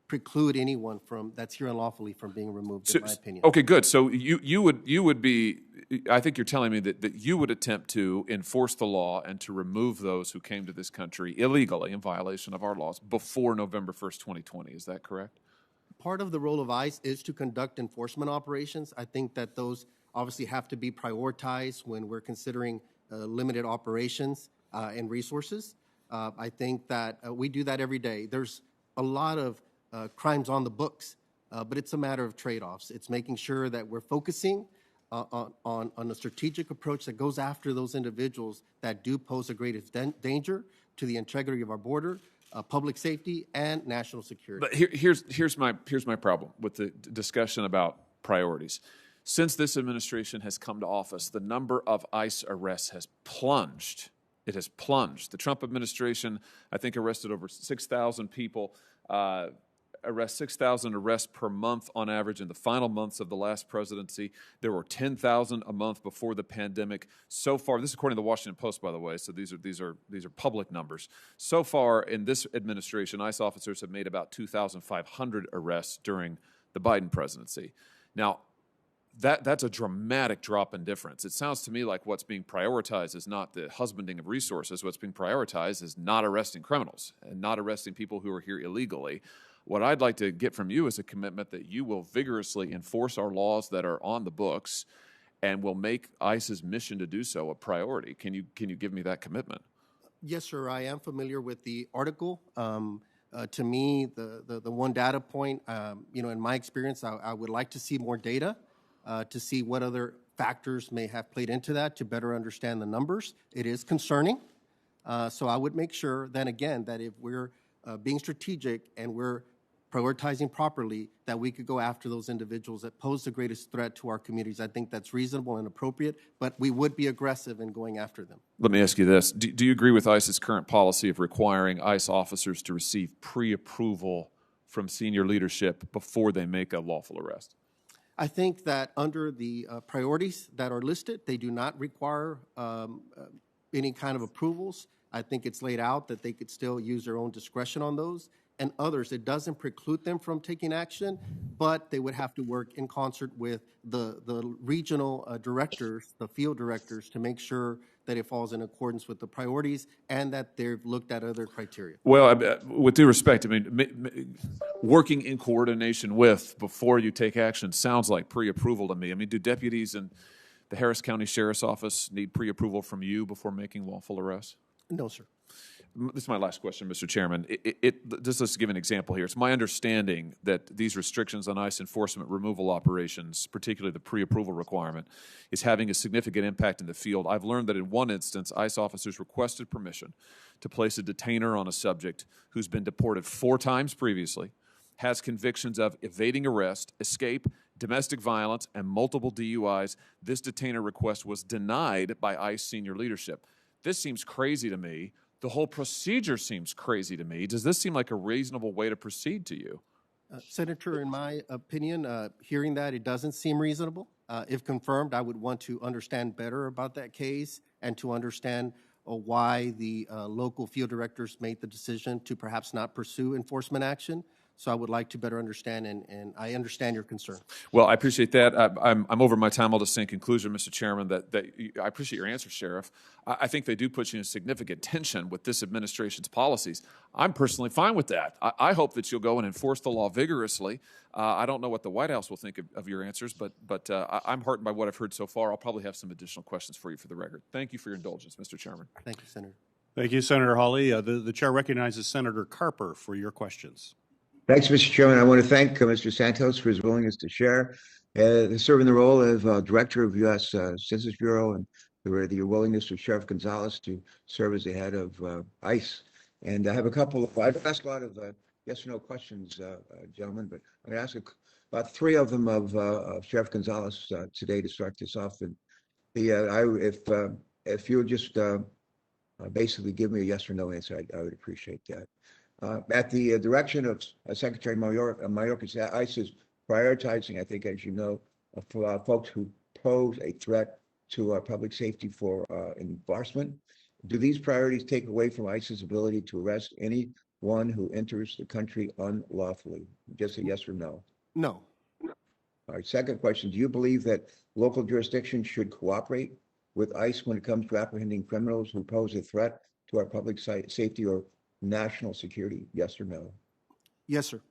preclude anyone that's here unlawfully from being removed, in my opinion. Okay, good. So you would be, I think you're telling me that you would attempt to enforce the law and to remove those who came to this country illegally in violation of our laws before November 1st, 2020. Is that correct? Part of the role of ICE is to conduct enforcement operations. I think that those obviously have to be prioritized when we're considering limited operations and resources. I think that we do that every day. There's a lot of crimes on the books, but it's a matter of trade-offs. It's making sure that we're focusing on a strategic approach that goes after those individuals that do pose the greatest danger to the integrity of our border, public safety, and national security. But here's my problem with the discussion about priorities. Since this administration has come to office, the number of ICE arrests has plunged. It has plunged. The Trump administration, I think, arrested over 6,000 people. 6,000 arrests per month on average in the final months of the last presidency. There were 10,000 a month before the pandemic. So far, this is according to the Washington Post, by the way, so these are public numbers. So far in this administration, ICE officers have made about 2,500 arrests during the Biden presidency. Now, that's a dramatic drop in difference. It sounds to me like what's being prioritized is not the husbanding of resources. What's being prioritized is not arresting criminals and not arresting people who are here illegally. What I'd like to get from you is a commitment that you will vigorously enforce our laws that are on the books and will make ICE's mission to do so a priority. Can you give me that commitment? Yes, sir. I am familiar with the article To me, the one data point, in my experience, I would like to see more data to see what other factors may have played into that to better understand the numbers. It is concerning. So I would make sure then again that if we're being strategic and we're prioritizing properly, that we could go after those individuals that pose the greatest threat to our communities. I think that's reasonable and appropriate, but we would be aggressive in going after them. Let me ask you this. Do you agree with ICE's current policy of requiring ICE officers to receive pre-approval from senior leadership before they make a lawful arrest? I think that under the priorities that are listed, they do not require any kind of approvals. I think it's laid out that they could still use their own discretion on those. And others, it doesn't preclude them from taking action, but they would have to work in concert with the regional directors, the field directors, to make sure that it falls in accordance with the priorities and that they've looked at other criteria. Well, with due respect, I mean, working in coordination with before you take action sounds like pre-approval to me. I mean, do deputies in the Harris County Sheriff's Office need pre-approval from you before making lawful arrests? No, sir. This is my last question, Mr. Chairman. Just let's give an example here. It's my understanding that these restrictions on ICE enforcement removal operations, particularly the pre-approval requirement, is having a significant impact in the field. I've learned that in one instance, ICE officers requested permission to place a detainer on a subject who's been deported 4 times previously, has convictions of evading arrest, escape, domestic violence, and multiple DUIs. This detainer request was denied by ICE senior leadership. This seems crazy to me. The whole procedure seems crazy to me. Does this seem like a reasonable way to proceed to you? Senator, in my opinion, hearing that, it doesn't seem reasonable. If confirmed, I would want to understand better about that case and to understand why the local field directors made the decision to perhaps not pursue enforcement action. So I would like to better understand, and I understand your concern. Well, I appreciate that. I'm over my time. I'll just say in conclusion, Mr. Chairman, that I appreciate your answer, Sheriff. I think they do put you in significant tension with this administration's policies. I'm personally fine with that. I hope that you'll go and enforce the law vigorously. I don't know what the White House will think of your answers, but I'm heartened by what I've heard so far. I'll probably have some additional questions for you for the record. Thank you for your indulgence, Mr. Chairman. Thank you, Senator. Thank you, Senator Hawley. The chair recognizes Senator Carper for your questions. Thanks, Mr. Chairman. I want to thank Mr. Santos for his willingness to share, serve in the role of Director of U.S. Census Bureau, and the willingness of Sheriff Gonzalez to serve as the head of ICE. And I have I've asked a lot of yes or no questions, gentlemen, but I'm going to ask about 3 of them of Sheriff Gonzalez today to start this off. And if you would just basically give me a yes or no answer, I would appreciate that. At the direction of Secretary Mayorkas, ICE is prioritizing, I think, as you know, for folks who pose a threat to our public safety for enforcement. Do these priorities take away from ICE's ability to arrest anyone who enters the country unlawfully? Just a yes or no. No. All right, second question. Do you believe that local jurisdictions should cooperate with ICE when it comes to apprehending criminals who pose a threat to our public safety or national security? Yes or no? Yes, sir.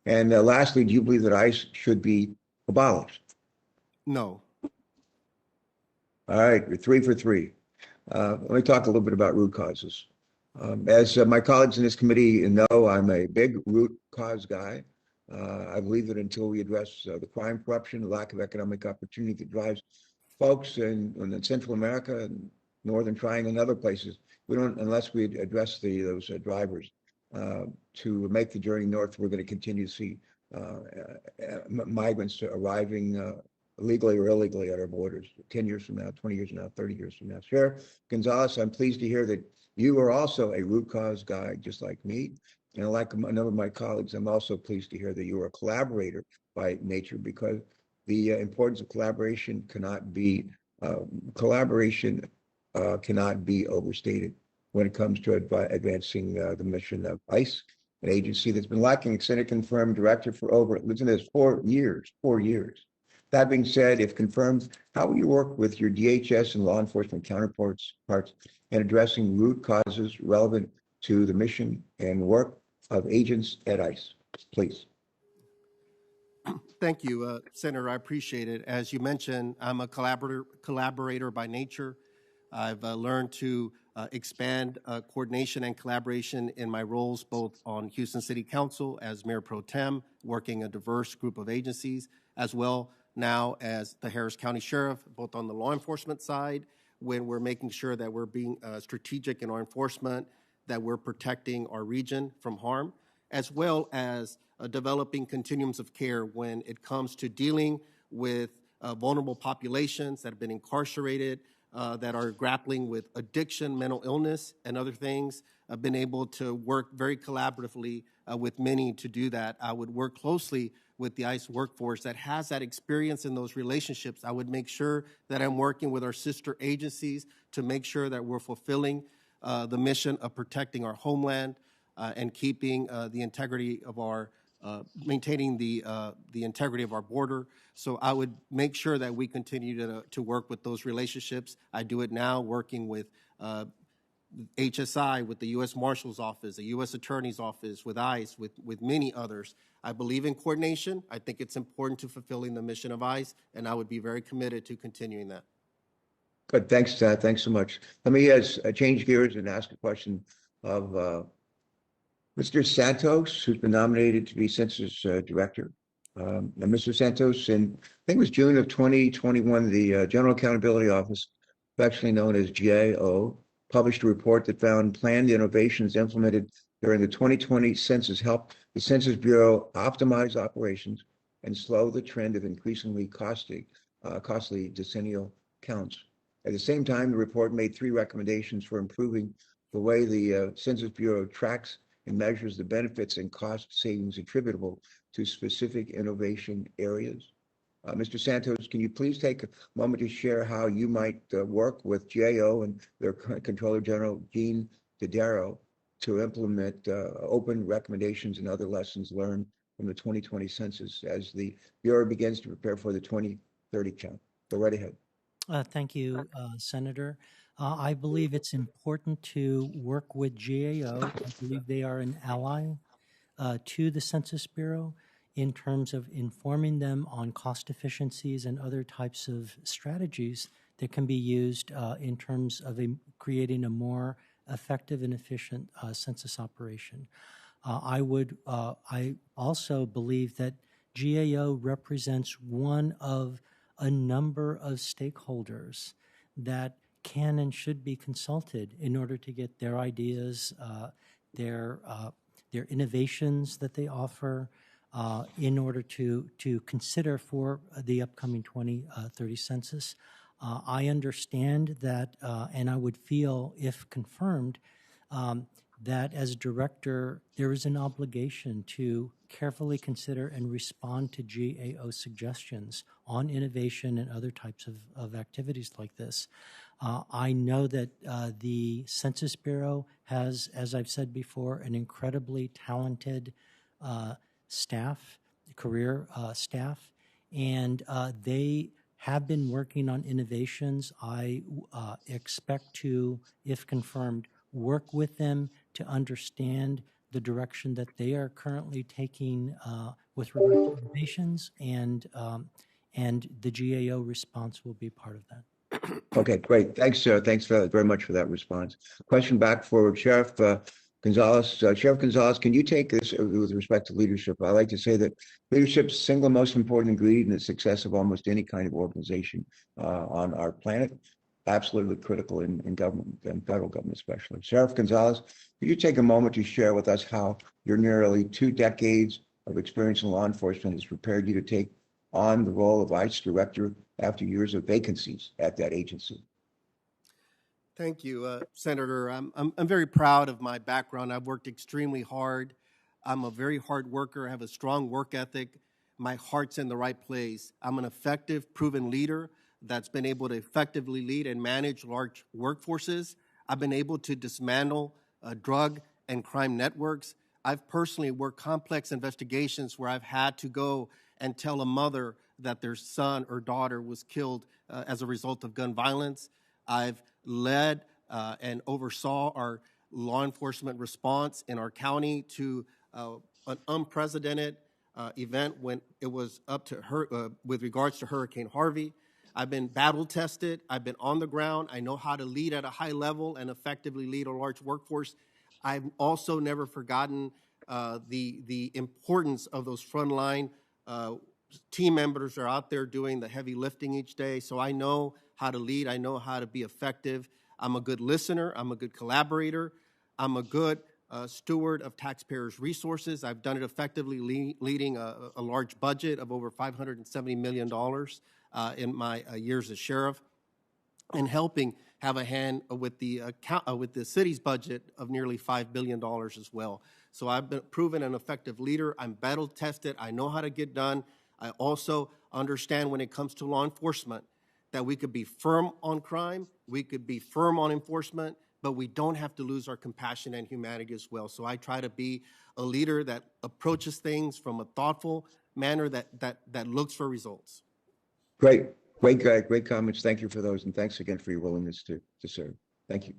And lastly, do you believe that ICE should be abolished? No. All right, we're 3 for 3. Let me talk a little bit about root causes. As my colleagues in this committee know, I'm a big root cause guy. I believe that until we address the crime, corruption, the lack of economic opportunity that drives folks in Central America and Northern Triangle and other places, unless we address those drivers to make the journey north, we're going to continue to see migrants arriving legally or illegally at our borders 10 years from now, 20 years from now, 30 years from now. Sheriff Gonzalez, I'm pleased to hear that you are also a root cause guy, just like me. And like a number of my colleagues, I'm also pleased to hear that you are a collaborator by nature, because the importance of collaboration cannot be overstated when it comes to advancing the mission of ICE, an agency that's been lacking a Senate-confirmed director for over, listen to this, 4 years. That being said, if confirmed, how will you work with your DHS and law enforcement counterparts in addressing root causes relevant to the mission and work of agents at ICE? Please. Thank you, Senator. I appreciate it. As you mentioned, I'm a collaborator by nature. I've learned to expand coordination and collaboration in my roles both on Houston City Council as Mayor Pro Tem, working a diverse group of agencies, as well now as the Harris County Sheriff, both on the law enforcement side, when we're making sure that we're being strategic in our enforcement, that we're protecting our region from harm, as well as developing continuums of care when it comes to dealing with vulnerable populations that have been incarcerated, that are grappling with addiction, mental illness, and other things. I've been able to work very collaboratively with many to do that. I would work closely with the ICE workforce that has that experience in those relationships. I would make sure that I'm working with our sister agencies to make sure that we're fulfilling the mission of protecting our homeland and keeping the integrity of our maintaining the integrity of our border. So I would make sure that we continue to work with those relationships. I do it now working with HSI, with the U.S. Marshal's Office, the U.S. Attorney's Office, with ICE, with many others. I believe in coordination. I think it's important to fulfilling the mission of ICE, and I would be very committed to continuing that. Good. Thanks, thanks so much. Let me change gears and ask a question of Mr. Santos, who's been nominated to be Census Director. And Mr. Santos, in I think it was June of 2021, the General Accountability Office, affectionately known as GAO, published a report that found planned innovations implemented during the 2020 census helped the Census Bureau optimize operations and slow the trend of increasingly costly decennial counts. At the same time, the report made 3 recommendations for improving the way the Census Bureau tracks and measures the benefits and cost savings attributable to specific innovation areas. Mr. Santos, can you please take a moment to share how you might work with GAO and their Controller General, Gene Dodaro, to implement open recommendations and other lessons learned from the 2020 census as the Bureau begins to prepare for the 2030 count? Go right ahead. Thank you, Senator. I believe it's important to work with GAO. I believe they are an ally to the Census Bureau in terms of informing them on cost efficiencies and other types of strategies that can be used in terms of creating a more effective and efficient census operation. I also believe that GAO represents one of a number of stakeholders that can and should be consulted in order to get their ideas, their innovations that they offer, in order to consider for the upcoming 2030 census. I understand that, and I would feel, if confirmed, that as director, there is an obligation to carefully consider and respond to GAO suggestions on innovation and other types of activities like this. I know that the Census Bureau has, as I've said before, an incredibly talented staff, career staff, and they have been working on innovations. I expect to, if confirmed, work with them to understand the direction that they are currently taking with regard to innovations, and the GAO response will be part of that. Okay, great. Thanks, thanks very much for that response. Question back for Sheriff Gonzalez. Sheriff Gonzalez, can you take this with respect to leadership? I like to say that leadership's single most important ingredient in the success of almost any kind of organization on our planet. Absolutely critical in government and federal government especially. Sheriff Gonzalez, could you take a moment to share with us how your nearly 2 decades of experience in law enforcement has prepared you to take on the role of ICE Director after years of vacancies at that agency? Thank you, Senator. I'm very proud of my background. I've worked extremely hard. I'm a very hard worker. I have a strong work ethic. My heart's in the right place. I'm an effective, proven leader that's been able to effectively lead and manage large workforces. I've been able to dismantle drug and crime networks. I've personally worked complex investigations where I've had to go and tell a mother that their son or daughter was killed as a result of gun violence. I've led and oversaw our law enforcement response in our county to an unprecedented event when it was up to her with regards to Hurricane Harvey. I've been battle tested. I've been on the ground. I know how to lead at a high level and effectively lead a large workforce. I've also never forgotten the importance of those frontline team members are out there doing the heavy lifting each day. So I know how to lead. I know how to be effective. I'm a good listener. I'm a good collaborator. I'm a good steward of taxpayers' resources. I've done it effectively leading a large budget of over $570 million in my years as sheriff, and helping have a hand with the city's budget of nearly $5 billion as well. So I've been proven an effective leader. I'm battle tested. I know how to get done. I also understand when it comes to law enforcement that we could be firm on crime, we could be firm on enforcement, but we don't have to lose our compassion and humanity as well. So I try to be a leader that approaches things from a thoughtful manner that looks for results. Great comments. Thank you for those, and thanks again for your willingness to serve. Thank you.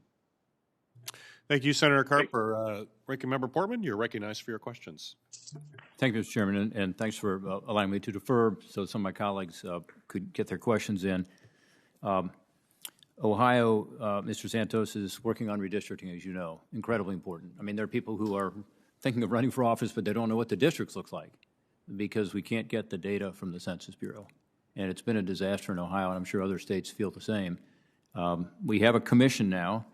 Thank you, Senator Carper. Ranking Member Portman, you're recognized for your questions. Thank you, Mr. Chairman, and thanks for allowing me to defer so some of my colleagues could get their questions in. Ohio, Mr. Santos is working on redistricting, as you know, incredibly important. I mean, there are people who are thinking of running for office, but they don't know what the districts look like because we can't get the data from the Census Bureau. And it's been a disaster in Ohio, and I'm sure other states feel the same. We have a commission now,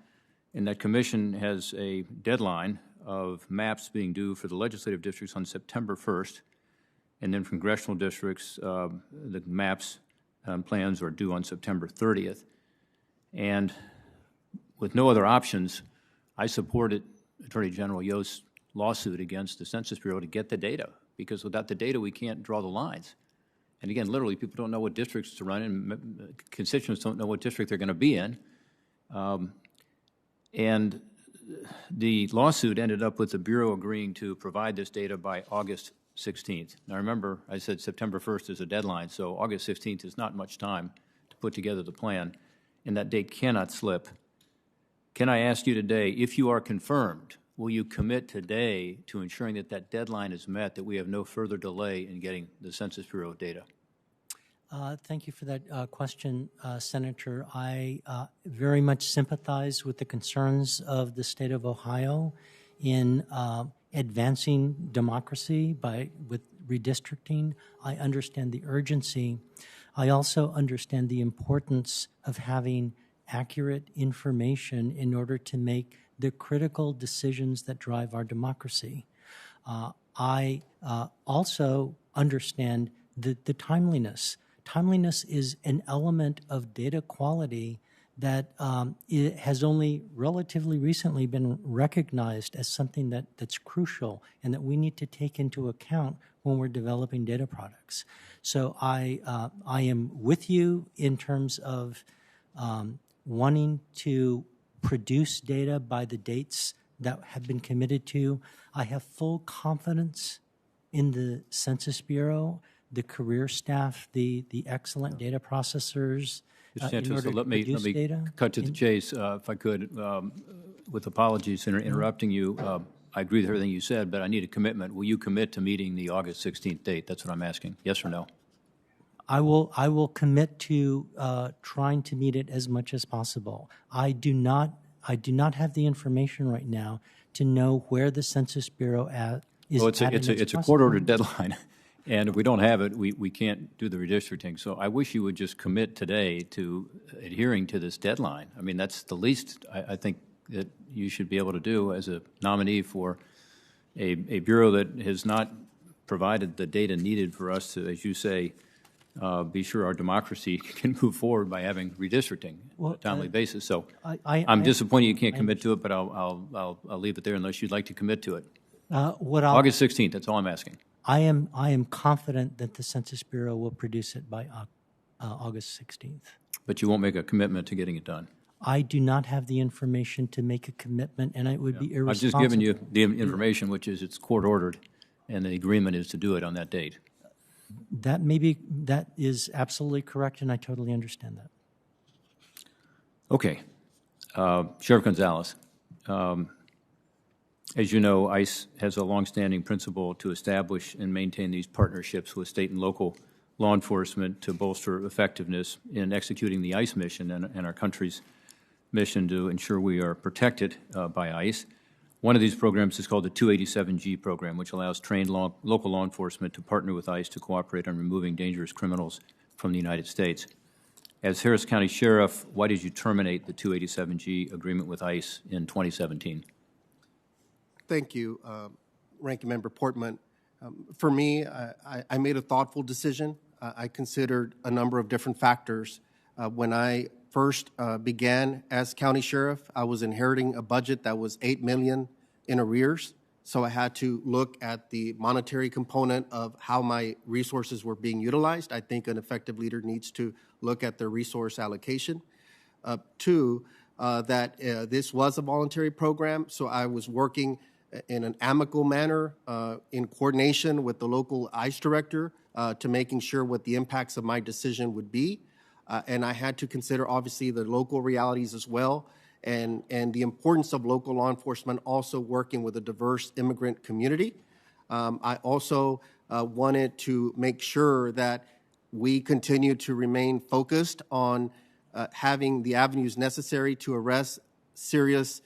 and that commission has a deadline of maps being due for the legislative districts on September 1st, and then from congressional districts, the maps plans are due on September 30th. And with no other options, I supported Attorney General Yost's lawsuit against the Census Bureau to get the data, because without the data, we can't draw the lines. And again, literally, people don't know what districts to run in. Constituents don't know what district they're going to be in. And the lawsuit ended up with the Bureau agreeing to provide this data by August 16th. Now, remember, I said September 1st is a deadline, so August 16th is not much time to put together the plan, and that date cannot slip. Can I ask you today, if you are confirmed, will you commit today to ensuring that that deadline is met, that we have no further delay in getting the Census Bureau data? Thank you for that question, Senator. I very much sympathize with the concerns of the state of Ohio in advancing democracy with redistricting. I understand the urgency. I also understand the importance of having accurate information in order to make the critical decisions that drive our democracy. I also understand the timeliness. Timeliness is an element of data quality that it has only relatively recently been recognized as something that's crucial and that we need to take into account when we're developing data products. So I am with you in terms of wanting to produce data by the dates that have been committed to. I have full confidence in the Census Bureau, the career staff, the excellent data processors. Mr. Santos, so let me cut to the chase, if I could, with apologies for interrupting you. I agree with everything you said, but I need a commitment. Will you commit to meeting the August 16th date? That's what I'm asking. Yes or no? I will commit to trying to meet it as much as possible. I do not have the information right now to know where the Census Bureau is. Well, it's a court-ordered deadline, and if we don't have it, we can't do the redistricting. So I wish you would just commit today to adhering to this deadline. I mean, that's the least I think that you should be able to do as a nominee for a bureau that has not provided the data needed for us to, as you say, be sure our democracy can move forward by having redistricting on a timely basis. So I'm disappointed you can't commit to it, but I'll leave it there unless you'd like to commit to it. August 16th, that's all I'm asking. I am confident that the Census Bureau will produce it by August 16th. But you won't make a commitment to getting it done. I do not have the information to make a commitment, and it would be irresponsible. I've just given you the information, which is it's court-ordered, and the agreement is to do it on that date. That is absolutely correct, and I totally understand that. Okay. Sheriff Gonzalez, as you know, ICE has a longstanding principle to establish and maintain these partnerships with state and local law enforcement to bolster effectiveness in executing the ICE mission and our country's mission to ensure we are protected by ICE. One of these programs is called the 287G program, which allows trained local law enforcement to partner with ICE to cooperate on removing dangerous criminals from the United States. As Harris County Sheriff, why did you terminate the 287G agreement with ICE in 2017? Thank you, Ranking Member Portman. For me, I made a thoughtful decision. I considered a number of different factors. When I first began as county sheriff, I was inheriting a budget that was $8 million in arrears. So I had to look at the monetary component of how my resources were being utilized. I think an effective leader needs to look at their resource allocation. Two, that this was a voluntary program, so I was working in an amicable manner in coordination with the local ICE director to making sure what the impacts of my decision would be. And I had to consider, obviously, the local realities as well, and the importance of local law enforcement also working with a diverse immigrant community. I also wanted to make sure that we continue to remain focused on having the avenues necessary to arrest serious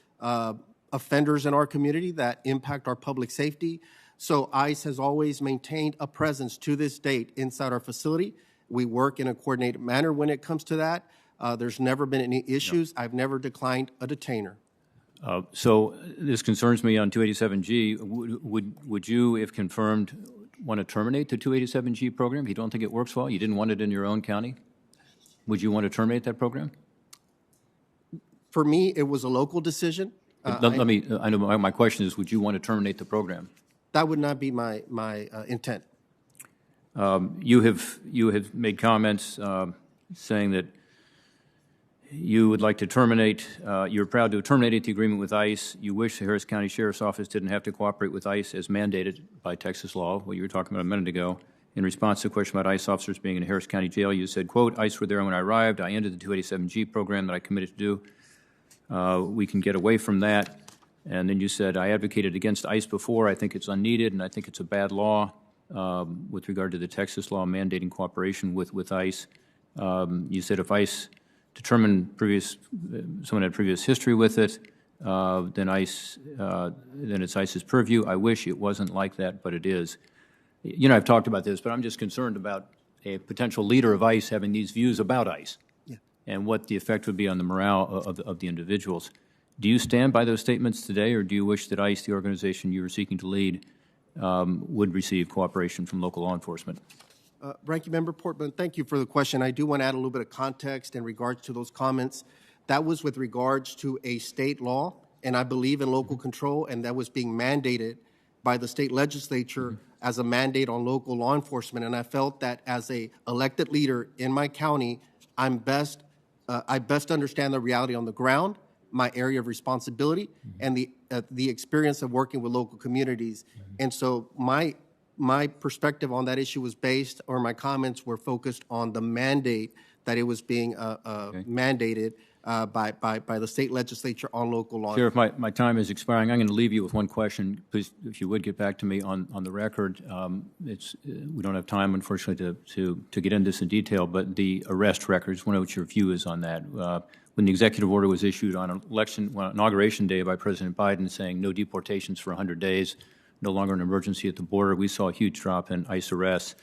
offenders in our community that impact our public safety. So ICE has always maintained a presence to this date inside our facility. We work in a coordinated manner when it comes to that. There's never been any issues. I've never declined a detainer. So this concerns me on 287G. Would you, if confirmed, want to terminate the 287G program? You don't think it works well? You didn't want it in your own county? Would you want to terminate that program? For me, it was a local decision. I know my question is, would you want to terminate the program? That would not be my intent. You have made comments saying that you would like to terminate, you're proud to have terminated the agreement with ICE. You wish the Harris County Sheriff's Office didn't have to cooperate with ICE as mandated by Texas law, what you were talking about a minute ago. In response to a question about ICE officers being in a Harris County jail, you said, quote, ICE were there when I arrived. I ended the 287G program that I committed to do. We can get away from that. And then you said, I advocated against ICE before. I think it's unneeded, and I think it's a bad law with regard to the Texas law mandating cooperation with ICE. You said if ICE determined someone had previous history with it, then it's ICE's purview. I wish it wasn't like that, but it is. You know, I've talked about this, but I'm just concerned about a potential leader of ICE having these views about ICE and what the effect would be on the morale of the individuals. Do you stand by those statements today, or do you wish that ICE, the organization you are seeking to lead, would receive cooperation from local law enforcement? Ranking Member Portman, thank you for the question. I do want to add a little bit of context in regards to those comments. That was with regards to a state law, and I believe in local control, and that was being mandated by the state legislature as a mandate on local law enforcement. And I felt that as a elected leader in my county, I best understand the reality on the ground, my area of responsibility, and the experience of working with local communities. And so my perspective on that issue was based, or my comments were focused on the mandate that it was being mandated by the state legislature on local law. Sheriff, my time is expiring. I'm going to leave you with one question. Please, if you would get back to me on the record. We don't have time, unfortunately, to get into this in detail, but the arrest records, want to know what your view is on that. When the executive order was issued on inauguration day by President Biden saying no deportations for 100 days, no longer an emergency at the border, we saw a huge drop in ICE arrests.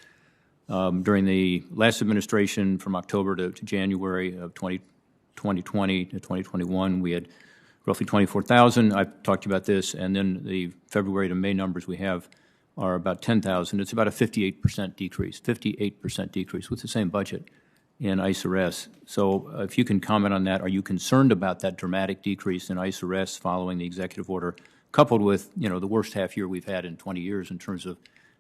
During the last administration, from October to January of 2020 to 2021, we had roughly 24,000. I've talked to you about this, and then the February to May numbers we have are about 10,000. It's about a 58% decrease with the same budget in ICE arrests. So if you can comment on that, are you concerned about that dramatic decrease in ICE arrests following the executive order, coupled with, you know, the worst half year we've had in 20 years in terms of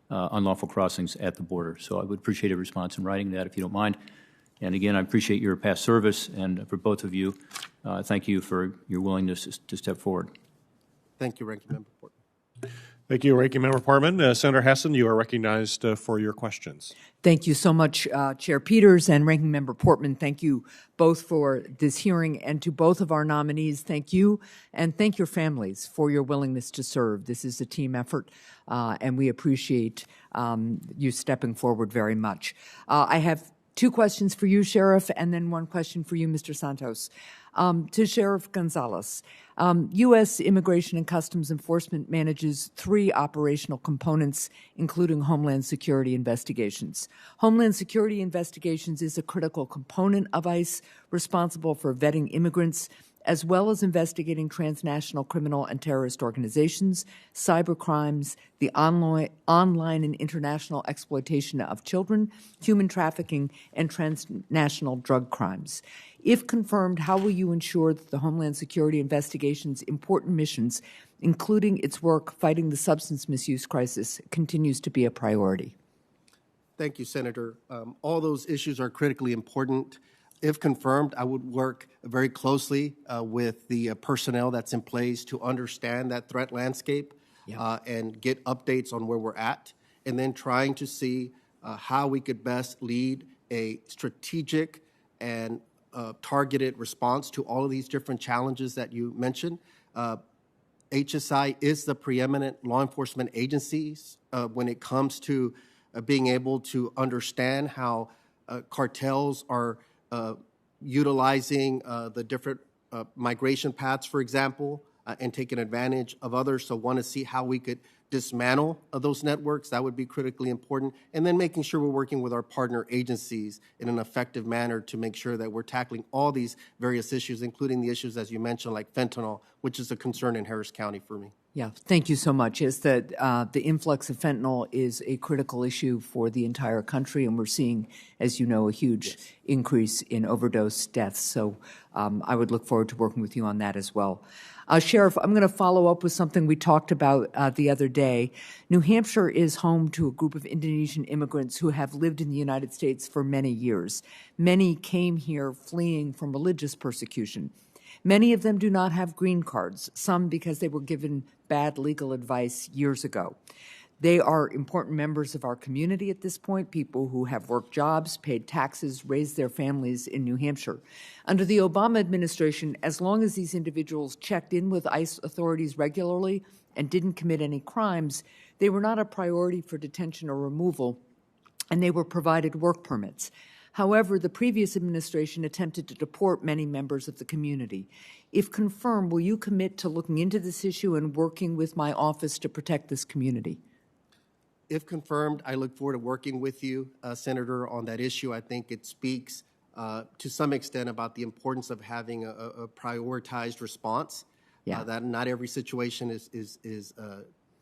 unlawful crossings at the border? So I would appreciate a response in writing to that if you don't mind. And again, I appreciate your past service, and for both of you, thank you for your willingness to step forward. Thank you, Ranking Member Portman. Thank you, Ranking Member Portman. Senator Hessen, you are recognized for your questions. Thank you so much, Chair Peters and Ranking Member Portman. Thank you both for this hearing, and to both of our nominees, thank you, and thank your families for your willingness to serve. This is a team effort, and we appreciate you stepping forward very much. I have two questions for you, Sheriff, and then one question for you, Mr. Santos. To Sheriff Gonzalez, U.S. Immigration and Customs Enforcement manages three operational components, including Homeland Security investigations. Homeland Security investigations is a critical component of ICE, responsible for vetting immigrants, as well as investigating transnational criminal and terrorist organizations, cyber crimes, the online and international exploitation of children, human trafficking, and transnational drug crimes. If confirmed, how will you ensure that the Homeland Security investigation's important missions, including its work fighting the substance misuse crisis, continues to be a priority? Thank you, Senator. All those issues are critically important. If confirmed, I would work very closely with the personnel that's in place to understand that threat landscape and get updates on where we're at, and then trying to see how we could best lead a strategic and targeted response to all of these different challenges that you mentioned. HSI is the preeminent law enforcement agencies when it comes to being able to understand how cartels are utilizing the different migration paths, for example, and taking advantage of others. So want to see how we could dismantle those networks. That would be critically important. And then making sure we're working with our partner agencies in an effective manner to make sure that we're tackling all these various issues, including the issues, as you mentioned, like fentanyl, which is a concern in Harris County for me. Yeah, thank you so much. Yes, the influx of fentanyl is a critical issue for the entire country, and we're seeing, as you know, a huge increase in overdose deaths. So I would look forward to working with you on that as well. Sheriff, I'm going to follow up with something we talked about the other day. New Hampshire is home to a group of Indonesian immigrants who have lived in the United States for many years. Many came here fleeing from religious persecution. Many of them do not have green cards, some because they were given bad legal advice years ago. They are important members of our community at this point, people who have worked jobs, paid taxes, raised their families in New Hampshire. Under the Obama administration, as long as these individuals checked in with ICE authorities regularly and didn't commit any crimes, they were not a priority for detention or removal, and they were provided work permits. However, the previous administration attempted to deport many members of the community. If confirmed, will you commit to looking into this issue and working with my office to protect this community? If confirmed, I look forward to working with you, Senator, on that issue. I think it speaks to some extent about the importance of having a prioritized response. That not every situation is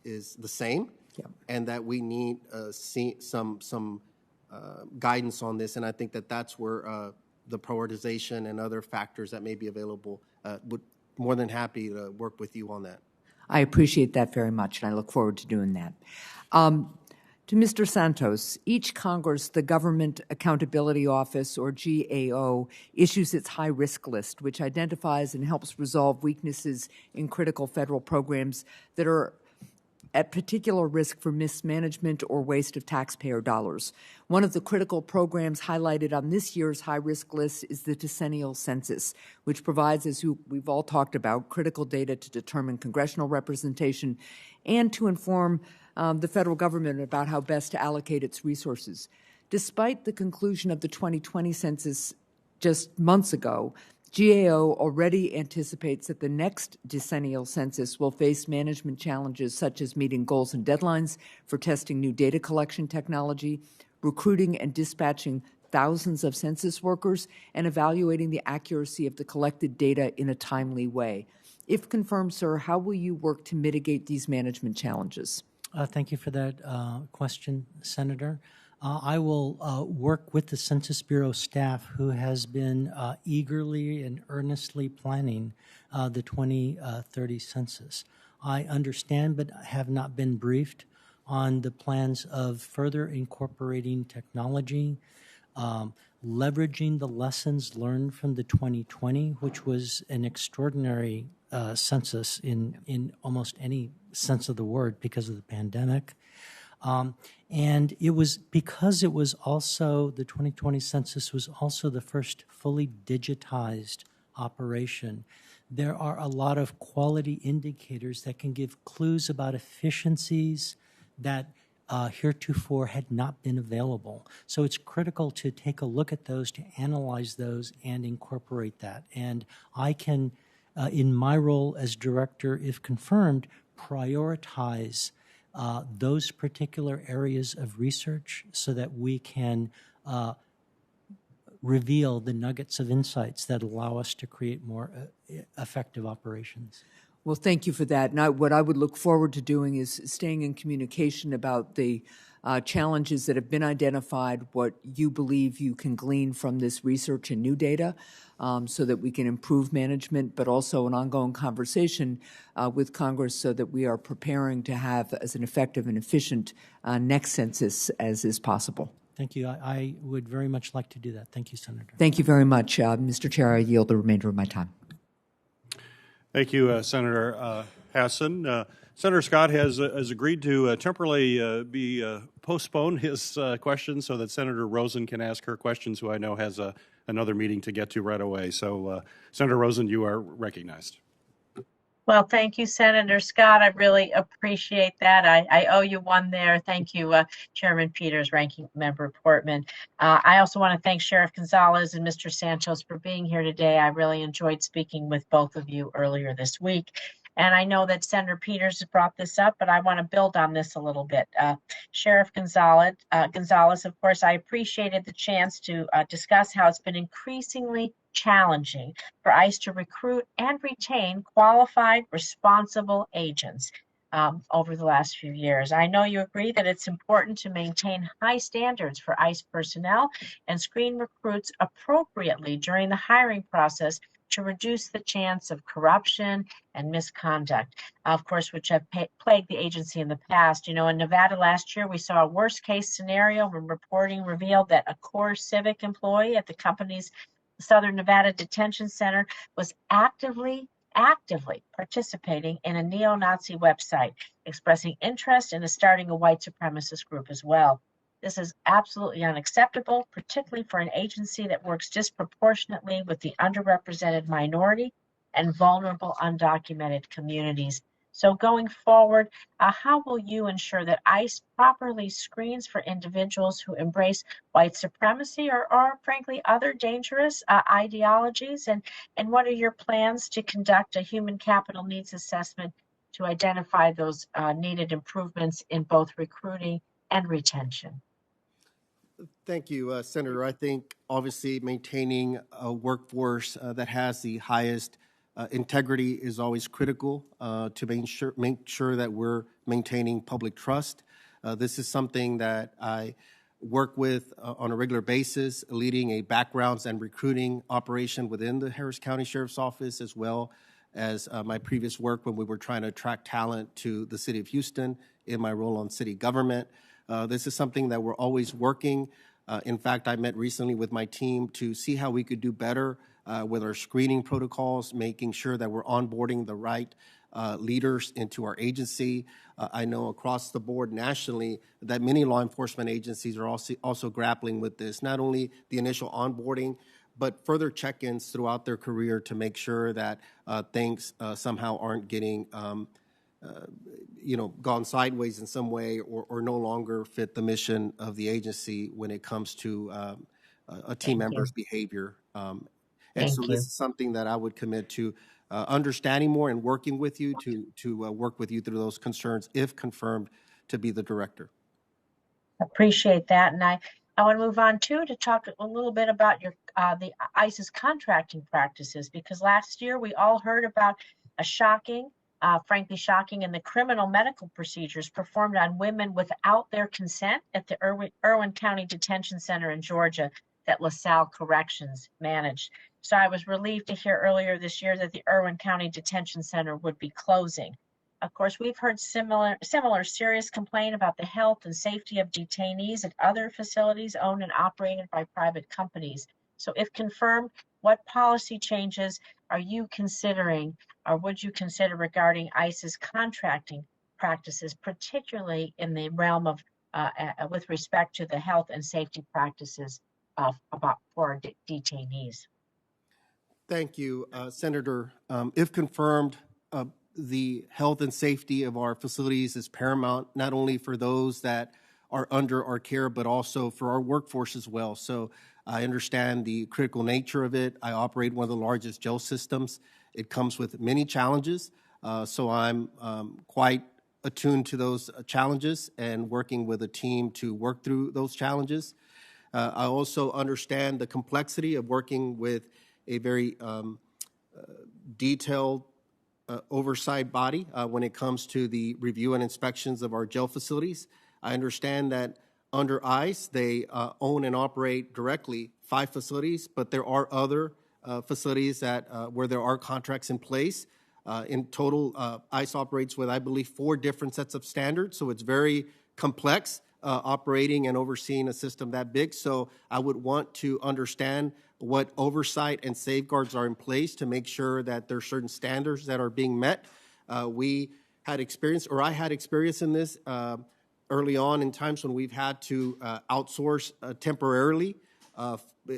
the same, and that we need some guidance on this. And I think that that's where the prioritization and other factors that may be available would more than happy to work with you on that. I appreciate that very much, and I look forward to doing that. To Mr. Santos, each Congress, the Government Accountability Office, or GAO, issues its high-risk list, which identifies and helps resolve weaknesses in critical federal programs that are at particular risk for mismanagement or waste of taxpayer dollars. One of the critical programs highlighted on this year's high-risk list is the Decennial Census, which provides, as we've all talked about, critical data to determine congressional representation and to inform the federal government about how best to allocate its resources. Despite the conclusion of the 2020 census just months ago, GAO already anticipates that the next decennial census will face management challenges such as meeting goals and deadlines for testing new data collection technology, recruiting and dispatching thousands of census workers, and evaluating the accuracy of the collected data in a timely way. If confirmed, sir, how will you work to mitigate these management challenges? Thank you for that question, Senator. I will work with the Census Bureau staff who has been eagerly and earnestly planning the 2030 census. I understand but have not been briefed on the plans of further incorporating technology, leveraging the lessons learned from the 2020, which was an extraordinary census in almost any sense of the word because of the pandemic. And it was because it was also, the 2020 census was also the first fully digitized operation. There are a lot of quality indicators that can give clues about efficiencies that heretofore had not been available. So it's critical to take a look at those, to analyze those, and incorporate that. And I can, in my role as director, if confirmed, prioritize those particular areas of research so that we can reveal the nuggets of insights that allow us to create more effective operations. Well, thank you for that. And what I would look forward to doing is staying in communication about the challenges that have been identified, what you believe you can glean from this research and new data, so that we can improve management, but also an ongoing conversation with Congress so that we are preparing to have as an effective and efficient next census as is possible. Thank you. I would very much like to do that. Thank you, Senator. Thank you very much. Mr. Chair, I yield the remainder of my time. Thank you, Senator Hassan. Senator Scott has agreed to temporarily postpone his questions so that Senator Rosen can ask her questions, who I know has another meeting to get to right away. So, Senator Rosen, you are recognized. Well, thank you, Senator Scott. I really appreciate that. I owe you one there. Thank you, Chairman Peters, Ranking Member Portman. I also want to thank Sheriff Gonzalez and Mr. Santos for being here today. I really enjoyed speaking with both of you earlier this week. And I know that Senator Peters has brought this up, but I want to build on this a little bit. Sheriff Gonzalez, of course, I appreciated the chance to discuss how it's been increasingly challenging for ICE to recruit and retain qualified, responsible agents over the last few years. I know you agree that it's important to maintain high standards for ICE personnel and screen recruits appropriately during the hiring process to reduce the chance of corruption and misconduct, of course, which have plagued the agency in the past. You know, in Nevada last year, we saw a worst case scenario when reporting revealed that a core civic employee at the company's Southern Nevada Detention Center was actively participating in a neo-Nazi website, expressing interest in starting a white supremacist group as well. This is absolutely unacceptable, particularly for an agency that works disproportionately with the underrepresented minority and vulnerable undocumented communities. So going forward, how will you ensure that ICE properly screens for individuals who embrace white supremacy or frankly, other dangerous ideologies? And what are your plans to conduct a human capital needs assessment to identify those needed improvements in both recruiting and retention? Thank you, Senator. I think obviously maintaining a workforce that has the highest integrity is always critical to make sure that we're maintaining public trust. This is something that I work with on a regular basis, leading a backgrounds and recruiting operation within the Harris County Sheriff's Office, as well as my previous work when we were trying to attract talent to the city of Houston in my role on city government. This is something that we're always working. In fact, I met recently with my team to see how we could do better with our screening protocols, making sure that we're onboarding the right leaders into our agency. I know across the board nationally that many law enforcement agencies are also grappling with this, not only the initial onboarding, but further check-ins throughout their career to make sure that things somehow aren't getting gone sideways in some way or no longer fit the mission of the agency when it comes to a team member's behavior. And so this is something that I would commit to understanding more and working with you to work with you through those concerns if confirmed to be the director. Appreciate that. And I want to move on too to talk a little bit about your the ICE's contracting practices, because last year we all heard about a frankly shocking, and the criminal medical procedures performed on women without their consent at the Irwin County Detention Center in Georgia that LaSalle Corrections managed. So I was relieved to hear earlier this year that the Irwin County Detention Center would be closing. Of course, we've heard similar serious complaint about the health and safety of detainees at other facilities owned and operated by private companies. So if confirmed, what policy changes are you considering or would you consider regarding ICE's contracting practices, particularly in the realm of with respect to the health and safety practices for detainees. Thank you, Senator. If confirmed, the health and safety of our facilities is paramount, not only for those that are under our care, but also for our workforce as well. So I understand the critical nature of it. I operate one of the largest jail systems. It comes with many challenges, so I'm quite attuned to those challenges and working with a team to work through those challenges. I also understand the complexity of working with a very detailed oversight body when it comes to the review and inspections of our jail facilities. I understand that under ICE, they own and operate directly 5 facilities, but there are other facilities that where there are contracts in place. In total, ICE operates with, I believe, 4 different sets of standards, so it's very complex operating and overseeing a system that big. So I would want to understand what oversight and safeguards are in place to make sure that there are certain standards that are being met. We had experience, or I had experience in this early on in times when we've had to outsource temporarily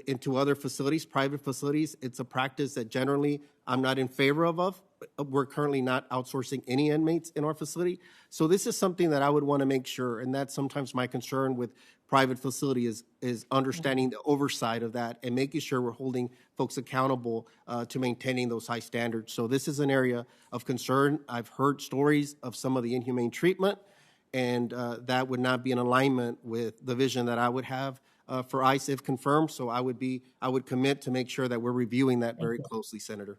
into other facilities, private facilities. It's a practice that generally I'm not in favor of. We're currently not outsourcing any inmates in our facility. So this is something that I would want to make sure, and that's sometimes my concern with private facility is understanding the oversight of that and making sure we're holding folks accountable to maintaining those high standards. So this is an area of concern. I've heard stories of some of the inhumane treatment, and that would not be in alignment with the vision that I would have for ICE if confirmed. So I would commit to make sure that we're reviewing that very closely, Senator.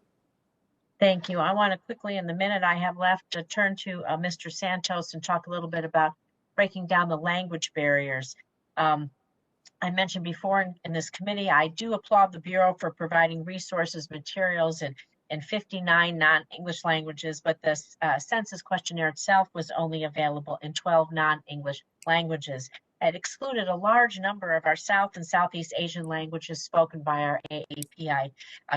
Thank you. I want to quickly, in the minute I have left, to turn to Mr. Santos and talk a little bit about breaking down the language barriers. I mentioned before in this committee, I do applaud the Bureau for providing resources, materials, in 59 non-English languages, but the census questionnaire itself was only available in 12 non-English languages. It excluded a large number of our South and Southeast Asian languages spoken by our AAPI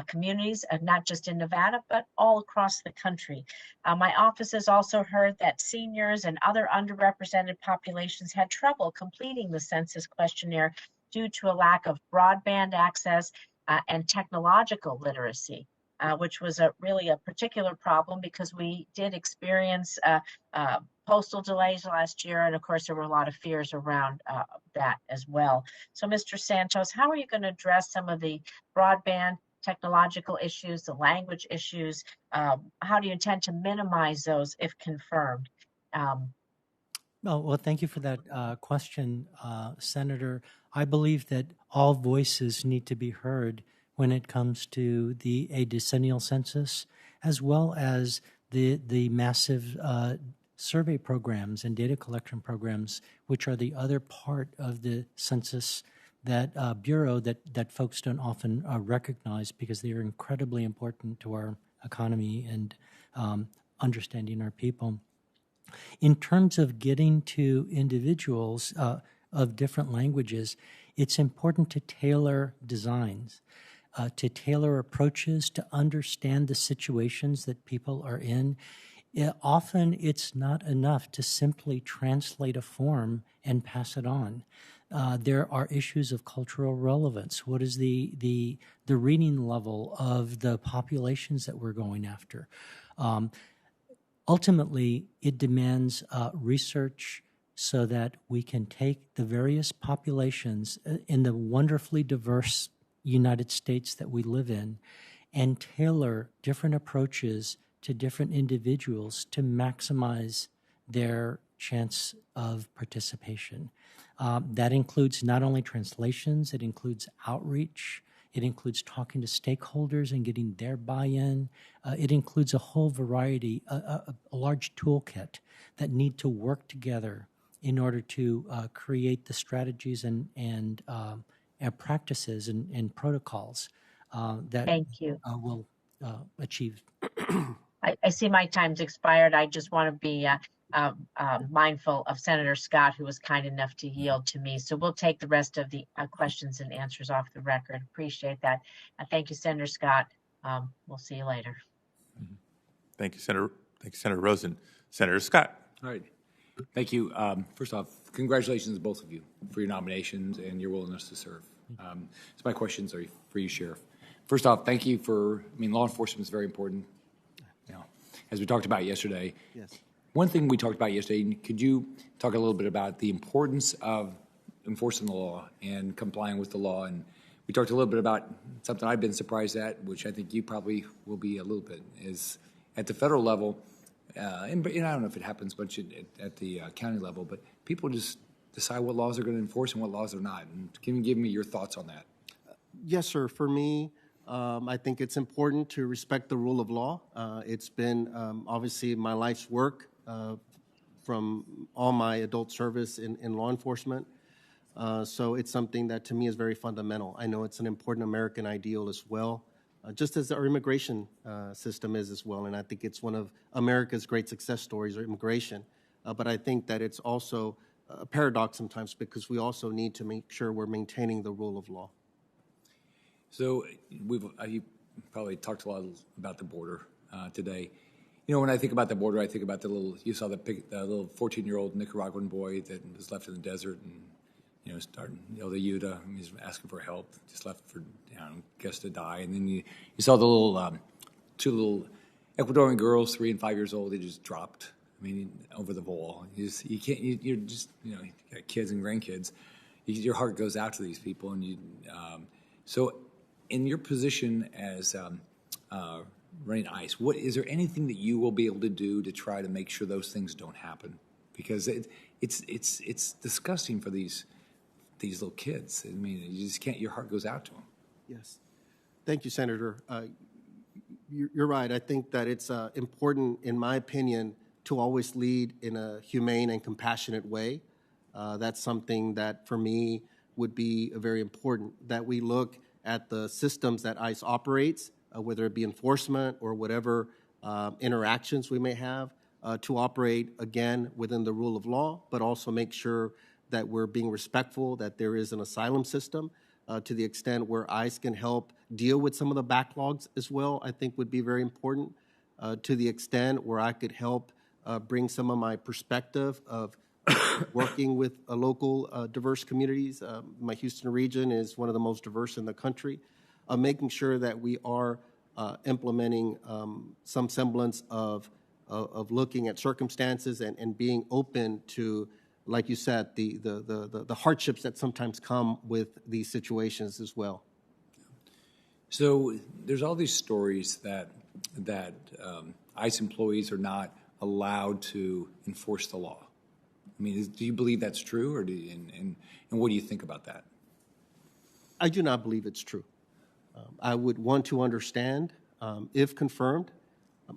communities, not just in Nevada, but all across the country. My office has also heard that seniors and other underrepresented populations had trouble completing the census questionnaire due to a lack of broadband access and technological literacy. Which was really a particular problem because we did experience postal delays last year, and of course there were a lot of fears around that as well. So Mr. Santos, how are you going to address some of the broadband technological issues, the language issues? How do you intend to minimize those if confirmed? Well, thank you for that question, Senator. I believe that all voices need to be heard when it comes to a decennial census, as well as the massive survey programs and data collection programs, which are the other part of the census that Bureau that folks don't often recognize because they are incredibly important to our economy and understanding our people. In terms of getting to individuals of different languages, it's important to tailor designs. To tailor approaches, to understand the situations that people are in. Often it's not enough to simply translate a form and pass it on. There are issues of cultural relevance. What is the reading level of the populations that we're going after? Ultimately, it demands research so that we can take the various populations in the wonderfully diverse United States that we live in and tailor different approaches to different individuals to maximize their chance of participation. That includes not only translations, it includes outreach, it includes talking to stakeholders and getting their buy-in. It includes a whole variety, a large toolkit that need to work together in order to create the strategies and practices and protocols that Thank you. will achieve. I see my time's expired. I just want to be mindful of Senator Scott, who was kind enough to yield to me. So we'll take the rest of the questions and answers off the record. Appreciate that. Thank you, Senator Scott. We'll see you later. Thank you, Senator. Thank you, Senator Rosen. Senator Scott. All right. Thank you. First off, congratulations to both of you for your nominations and your willingness to serve. So my questions are for you, Sheriff. First off, thank you law enforcement is very important. As we talked about yesterday. Yes. One thing we talked about yesterday, could you talk a little bit about the importance of enforcing the law and complying with the law? And we talked a little bit about something I've been surprised at, which I think you probably will be a little bit, is at the federal level, and I don't know if it happens much at the county level, but people just decide what laws they're going to enforce and what laws they're not. And can you give me your thoughts on that? Yes, sir. For me, I think it's important to respect the rule of law. It's been obviously my life's work from all my adult service in law enforcement. So it's something that to me is very fundamental. I know it's an important American ideal as well, just as our immigration system is as well. And I think it's one of America's great success stories, or immigration. But I think that it's also a paradox sometimes, because we also need to make sure we're maintaining the rule of law. So you probably talked a lot about the border today. When I think about the border, I think about you saw the little 14-year-old Nicaraguan boy that was left in the desert and, starting, the Utah, he's asking for help, just left for, guess to die. And then you saw the two little Ecuadorian girls, 3 and 5 years old, they just dropped, over the wall. You can't, you're just, you got kids and grandkids. Your heart goes out to these people. And so in your position as running ICE, is there anything that you will be able to do to try to make sure those things don't happen? Because it's disgusting for these little kids. You just can't. Your heart goes out to them. Yes, thank you, Senator. You're right. I think that it's important, in my opinion, to always lead in a humane and compassionate way. That's something that, for me, would be very important. That we look at the systems that ICE operates, whether it be enforcement or whatever interactions we may have, to operate, again, within the rule of law, but also make sure that we're being respectful, that there is an asylum system to the extent where ICE can help deal with some of the backlogs as well, I think would be very important. To the extent where I could help bring some of my perspective of working with local diverse communities. My Houston region is one of the most diverse in the country. Making sure that we are implementing some semblance of looking at circumstances and being open to, like you said, the hardships that sometimes come with these situations as well. So there's all these stories that ICE employees are not allowed to enforce the law. Do you believe that's true, or and what do you think about that? I do not believe it's true. I would want to understand, if confirmed,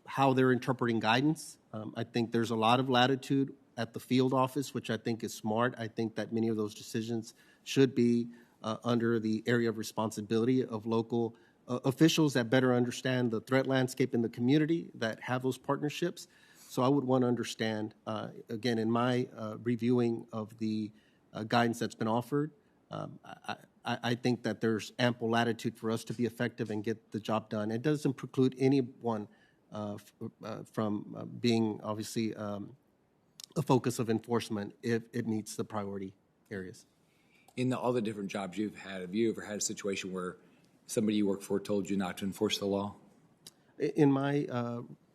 how they're interpreting guidance. I think there's a lot of latitude at the field office, which I think is smart. I think that many of those decisions should be under the area of responsibility of local officials that better understand the threat landscape in the community, that have those partnerships. So I would want to understand, again, in my reviewing of the guidance that's been offered, I think that there's ample latitude for us to be effective and get the job done. It doesn't preclude anyone from being, obviously, a focus of enforcement if it meets the priority areas. In all the different jobs you've had, have you ever had a situation where somebody you work for told you not to enforce the law? In my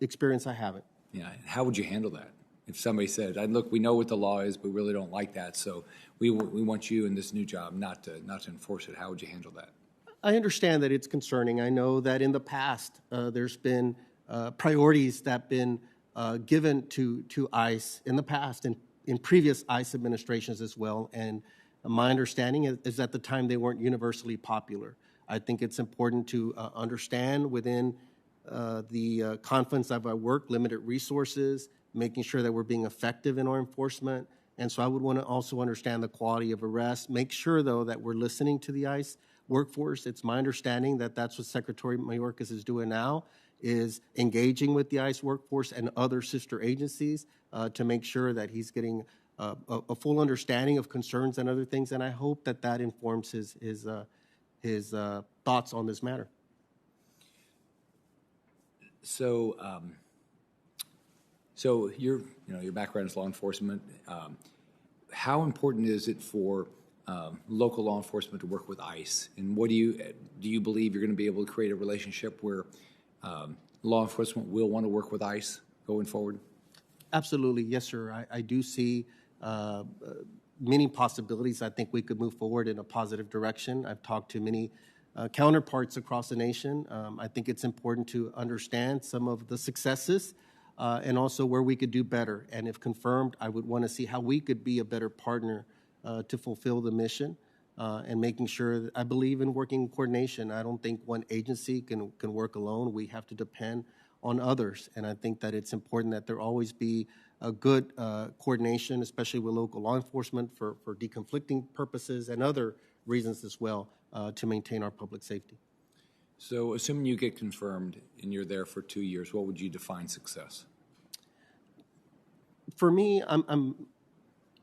experience, I haven't. Yeah. How would you handle that? If somebody said, "Look, we know what the law is, but we really don't like that, so we want you in this new job not to enforce it," how would you handle that? I understand that it's concerning. I know that in the past there's been priorities that have been given to ICE in the past and in previous ICE administrations as well. And my understanding is at the time they weren't universally popular. I think it's important to understand within the confines of our work, limited resources, making sure that we're being effective in our enforcement. And so I would want to also understand the quality of arrest, make sure, though, that we're listening to the ICE workforce. It's my understanding that that's what Secretary Mayorkas is doing now, is engaging with the ICE workforce and other sister agencies to make sure that he's getting a full understanding of concerns and other things. And I hope that that informs his thoughts on this matter. So your background is law enforcement. How important is it for local law enforcement to work with ICE? And what do you believe you're going to be able to create a relationship where law enforcement will want to work with ICE going forward? Absolutely, yes, sir. I do see many possibilities. I think we could move forward in a positive direction. I've talked to many counterparts across the nation. I think it's important to understand some of the successes and also where we could do better. And if confirmed, I would want to see how we could be a better partner to fulfill the mission and making sure that I believe in working coordination. I don't think one agency can work alone. We have to depend on others. And I think that it's important that there always be a good coordination, especially with local law enforcement for deconflicting purposes and other reasons as well to maintain our public safety. So assuming you get confirmed and you're there for 2 years, what would you define success? For me,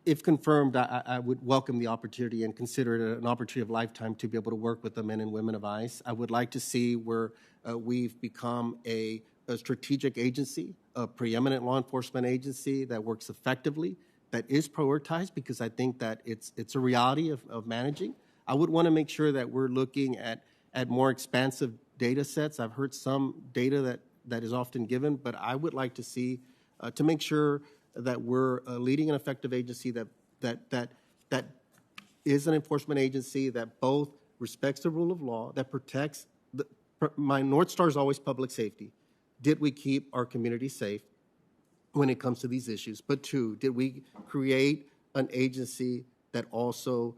if confirmed, I would welcome the opportunity and consider it an opportunity of a lifetime to be able to work with the men and women of ICE. I would like to see where we've become a strategic agency, a preeminent law enforcement agency that works effectively, that is prioritized, because I think that it's a reality of managing. I would want to make sure that we're looking at more expansive data sets. I've heard some data that is often given, but I would like to see to make sure that we're leading an effective agency that is an enforcement agency that both respects the rule of law, that protects my North Star is always public safety. Did we keep our community safe when it comes to these issues? But two, did we create an agency that also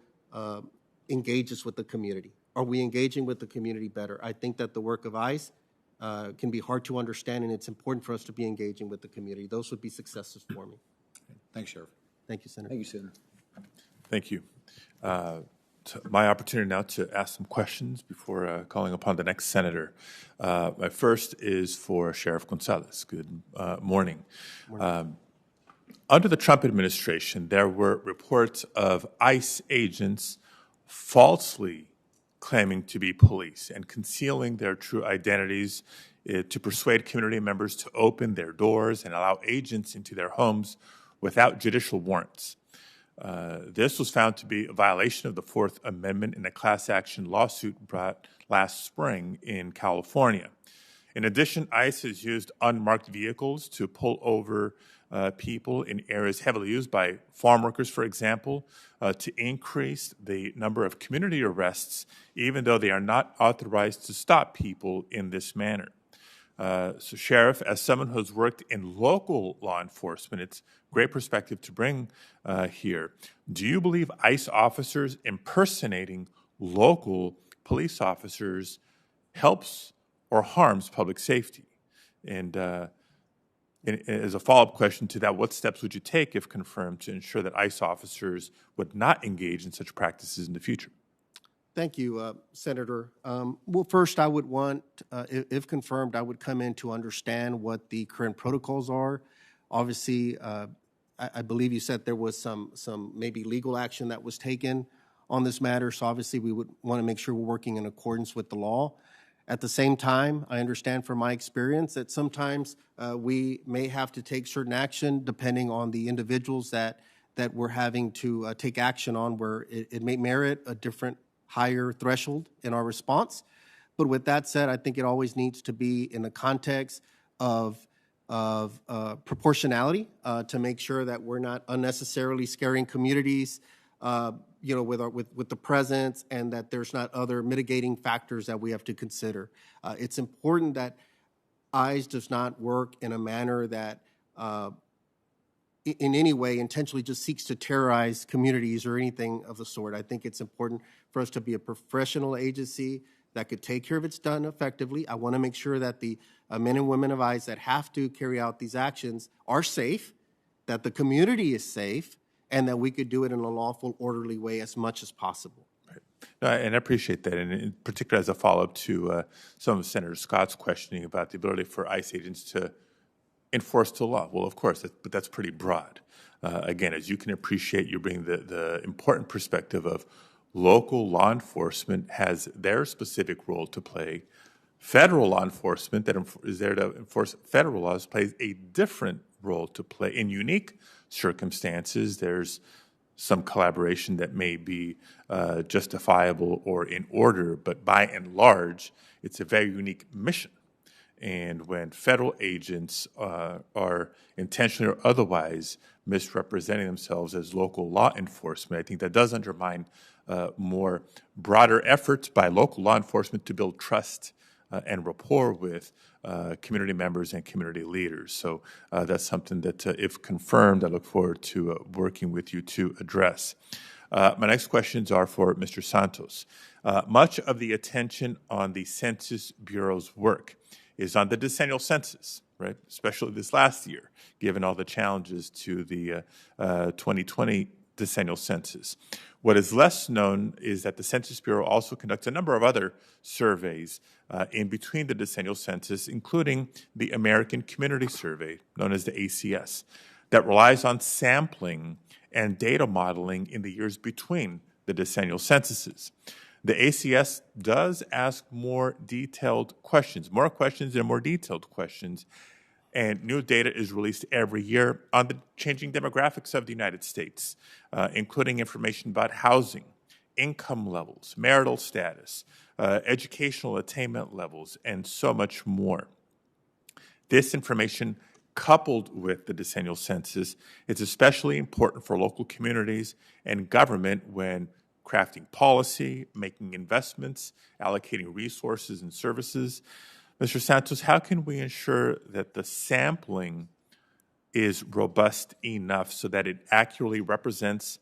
engages with the community? Are we engaging with the community better? I think that the work of ICE can be hard to understand, and it's important for us to be engaging with the community. Those would be successes for me. Thanks, Sheriff. Thank you, Senator. Thank you, Senator. Thank you. My opportunity now to ask some questions before calling upon the next senator. My first is for Sheriff Gonzalez. Good morning. Under the Trump administration, there were reports of ICE agents falsely claiming to be police and concealing their true identities to persuade community members to open their doors and allow agents into their homes without judicial warrants. This was found to be a violation of the Fourth Amendment in a class action lawsuit brought last spring in California. In addition, ICE has used unmarked vehicles to pull over people in areas heavily used by farm workers, for example, to increase the number of community arrests, even though they are not authorized to stop people in this manner. So, Sheriff, as someone who's worked in local law enforcement, it's great perspective to bring here. Do you believe ICE officers impersonating local police officers helps or harms public safety? And as a follow-up question to that, what steps would you take, if confirmed, to ensure that ICE officers would not engage in such practices in the future? Thank you, Senator. Well, first, I would want, if confirmed, I would come in to understand what the current protocols are. Obviously, I believe you said there was some maybe legal action that was taken on this matter, so obviously we would want to make sure we're working in accordance with the law. At the same time, I understand from my experience that sometimes we may have to take certain action depending on the individuals that we're having to take action on, where it may merit a different higher threshold in our response. But with that said, I think it always needs to be in the context of proportionality to make sure that we're not unnecessarily scaring communities, with the presence, and that there's not other mitigating factors that we have to consider. It's important that ICE does not work in a manner that in any way intentionally just seeks to terrorize communities or anything of the sort. I think it's important for us to be a professional agency that could take care of its done effectively. I want to make sure that the men and women of ICE that have to carry out these actions are safe, that the community is safe, and that we could do it in a lawful, orderly way as much as possible. Right. And I appreciate that, and in particular as a follow-up to some of Senator Scott's questioning about the ability for ICE agents to enforce the law. Well, of course, but that's pretty broad. Again, as you can appreciate, you bring the important perspective of local law enforcement has their specific role to play. Federal law enforcement that is there to enforce federal laws plays a different role to play. In unique circumstances, there's some collaboration that may be justifiable or in order, but by and large, it's a very unique mission. And when federal agents are intentionally or otherwise misrepresenting themselves as local law enforcement, I think that does undermine more broader efforts by local law enforcement to build trust and rapport with community members and community leaders. So that's something that, if confirmed, I look forward to working with you to address. My next questions are for Mr. Santos. Much of the attention on the Census Bureau's work is on the Decennial Census, right? Especially this last year, given all the challenges to the 2020 Decennial Census. What is less known is that the Census Bureau also conducts a number of other surveys in between the Decennial Census, including the American Community Survey, known as the ACS, that relies on sampling and data modeling in the years between the Decennial Censuses. The ACS does ask more detailed questions, more questions and more detailed questions, and new data is released every year on the changing demographics of the United States, including information about housing, income levels, marital status, educational attainment levels, and so much more. This information, coupled with the Decennial Census, is especially important for local communities and government when crafting policy, making investments, allocating resources and services. Mr. Santos, how can we ensure that the sampling is robust enough so that it accurately represents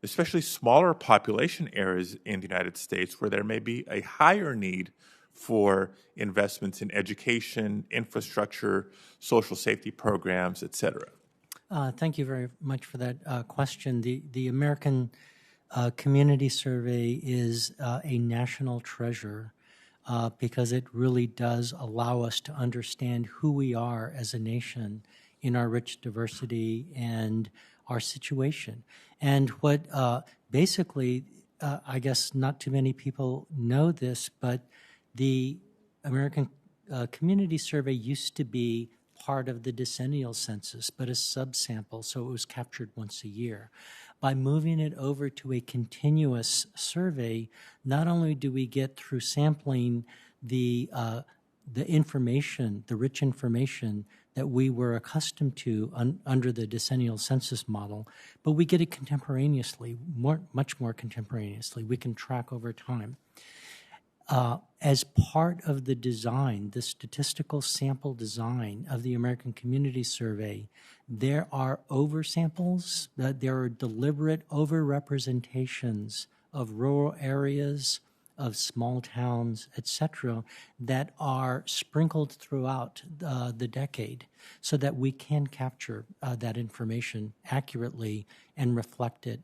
especially smaller population areas in the United States where there may be a higher need for investments in education, infrastructure, social safety programs, et cetera? Thank you very much for that question. The American Community Survey is a national treasure because it really does allow us to understand who we are as a nation in our rich diversity and our situation. And what basically, I guess not too many people know this, but the American Community Survey used to be part of the Decennial Census, but a subsample, so it was captured once a year. By moving it over to a continuous survey, not only do we get through sampling the information, the rich information that we were accustomed to under the Decennial Census model, but we get it contemporaneously, much more contemporaneously. We can track over time. As part of the design, the statistical sample design of the American Community Survey, there are oversamples, there are deliberate overrepresentations of rural areas, of small towns, etc., that are sprinkled throughout the decade so that we can capture that information accurately and reflect it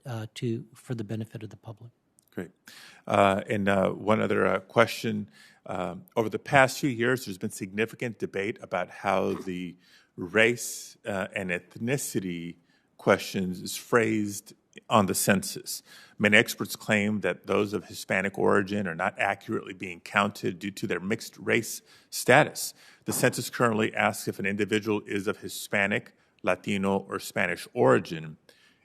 for the benefit of the public. Great. And one other question. Over the past few years, there's been significant debate about how the race and ethnicity questions is phrased on the census. Many experts claim that those of Hispanic origin are not accurately being counted due to their mixed race status. The census currently asks if an individual is of Hispanic, Latino, or Spanish origin.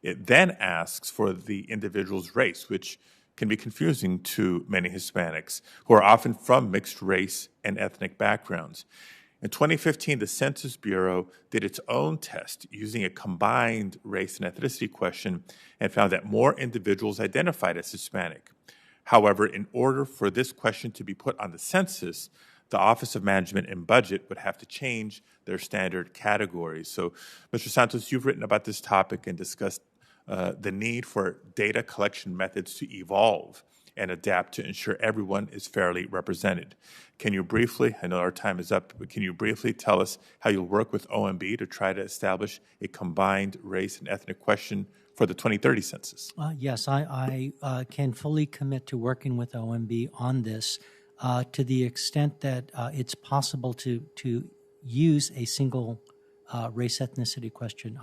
It then asks for the individual's race, which can be confusing to many Hispanics, who are often from mixed race and ethnic backgrounds. In 2015, the Census Bureau did its own test using a combined race and ethnicity question and found that more individuals identified as Hispanic. However, in order for this question to be put on the census, the Office of Management and Budget would have to change their standard categories. So, Mr. Santos, you've written about this topic and discussed the need for data collection methods to evolve and adapt to ensure everyone is fairly represented. Can you briefly, I know our time is up, but can you briefly tell us how you'll work with OMB to try to establish a combined race and ethnic question for the 2030 census? Yes, I can fully commit to working with OMB on this to the extent that it's possible to use a single race ethnicity question.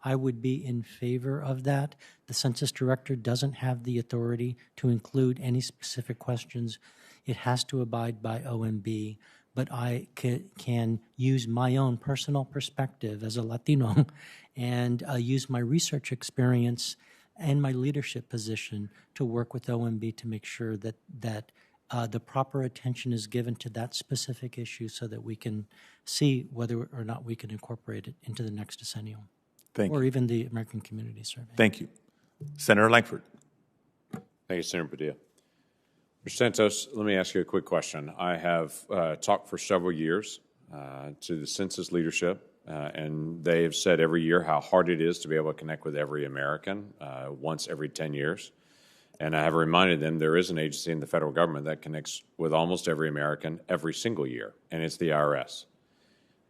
I would be in favor of that. The census director doesn't have the authority to include any specific questions. It has to abide by OMB. but I can use my own personal perspective as a Latino and use my research experience and my leadership position to work with OMB to make sure that the proper attention is given to that specific issue so that we can see whether or not we can incorporate it into the next decennial. Thank or you. even the American Community Survey. Thank you. Senator Langford. Thank you, Senator Padilla. Mr. Santos, let me ask you a quick question. I have talked for several years to the census leadership, and they have said every year how hard it is to be able to connect with every American once every 10 years. And I have reminded them there is an agency in the federal government that connects with almost every American every single year, and it's the IRS.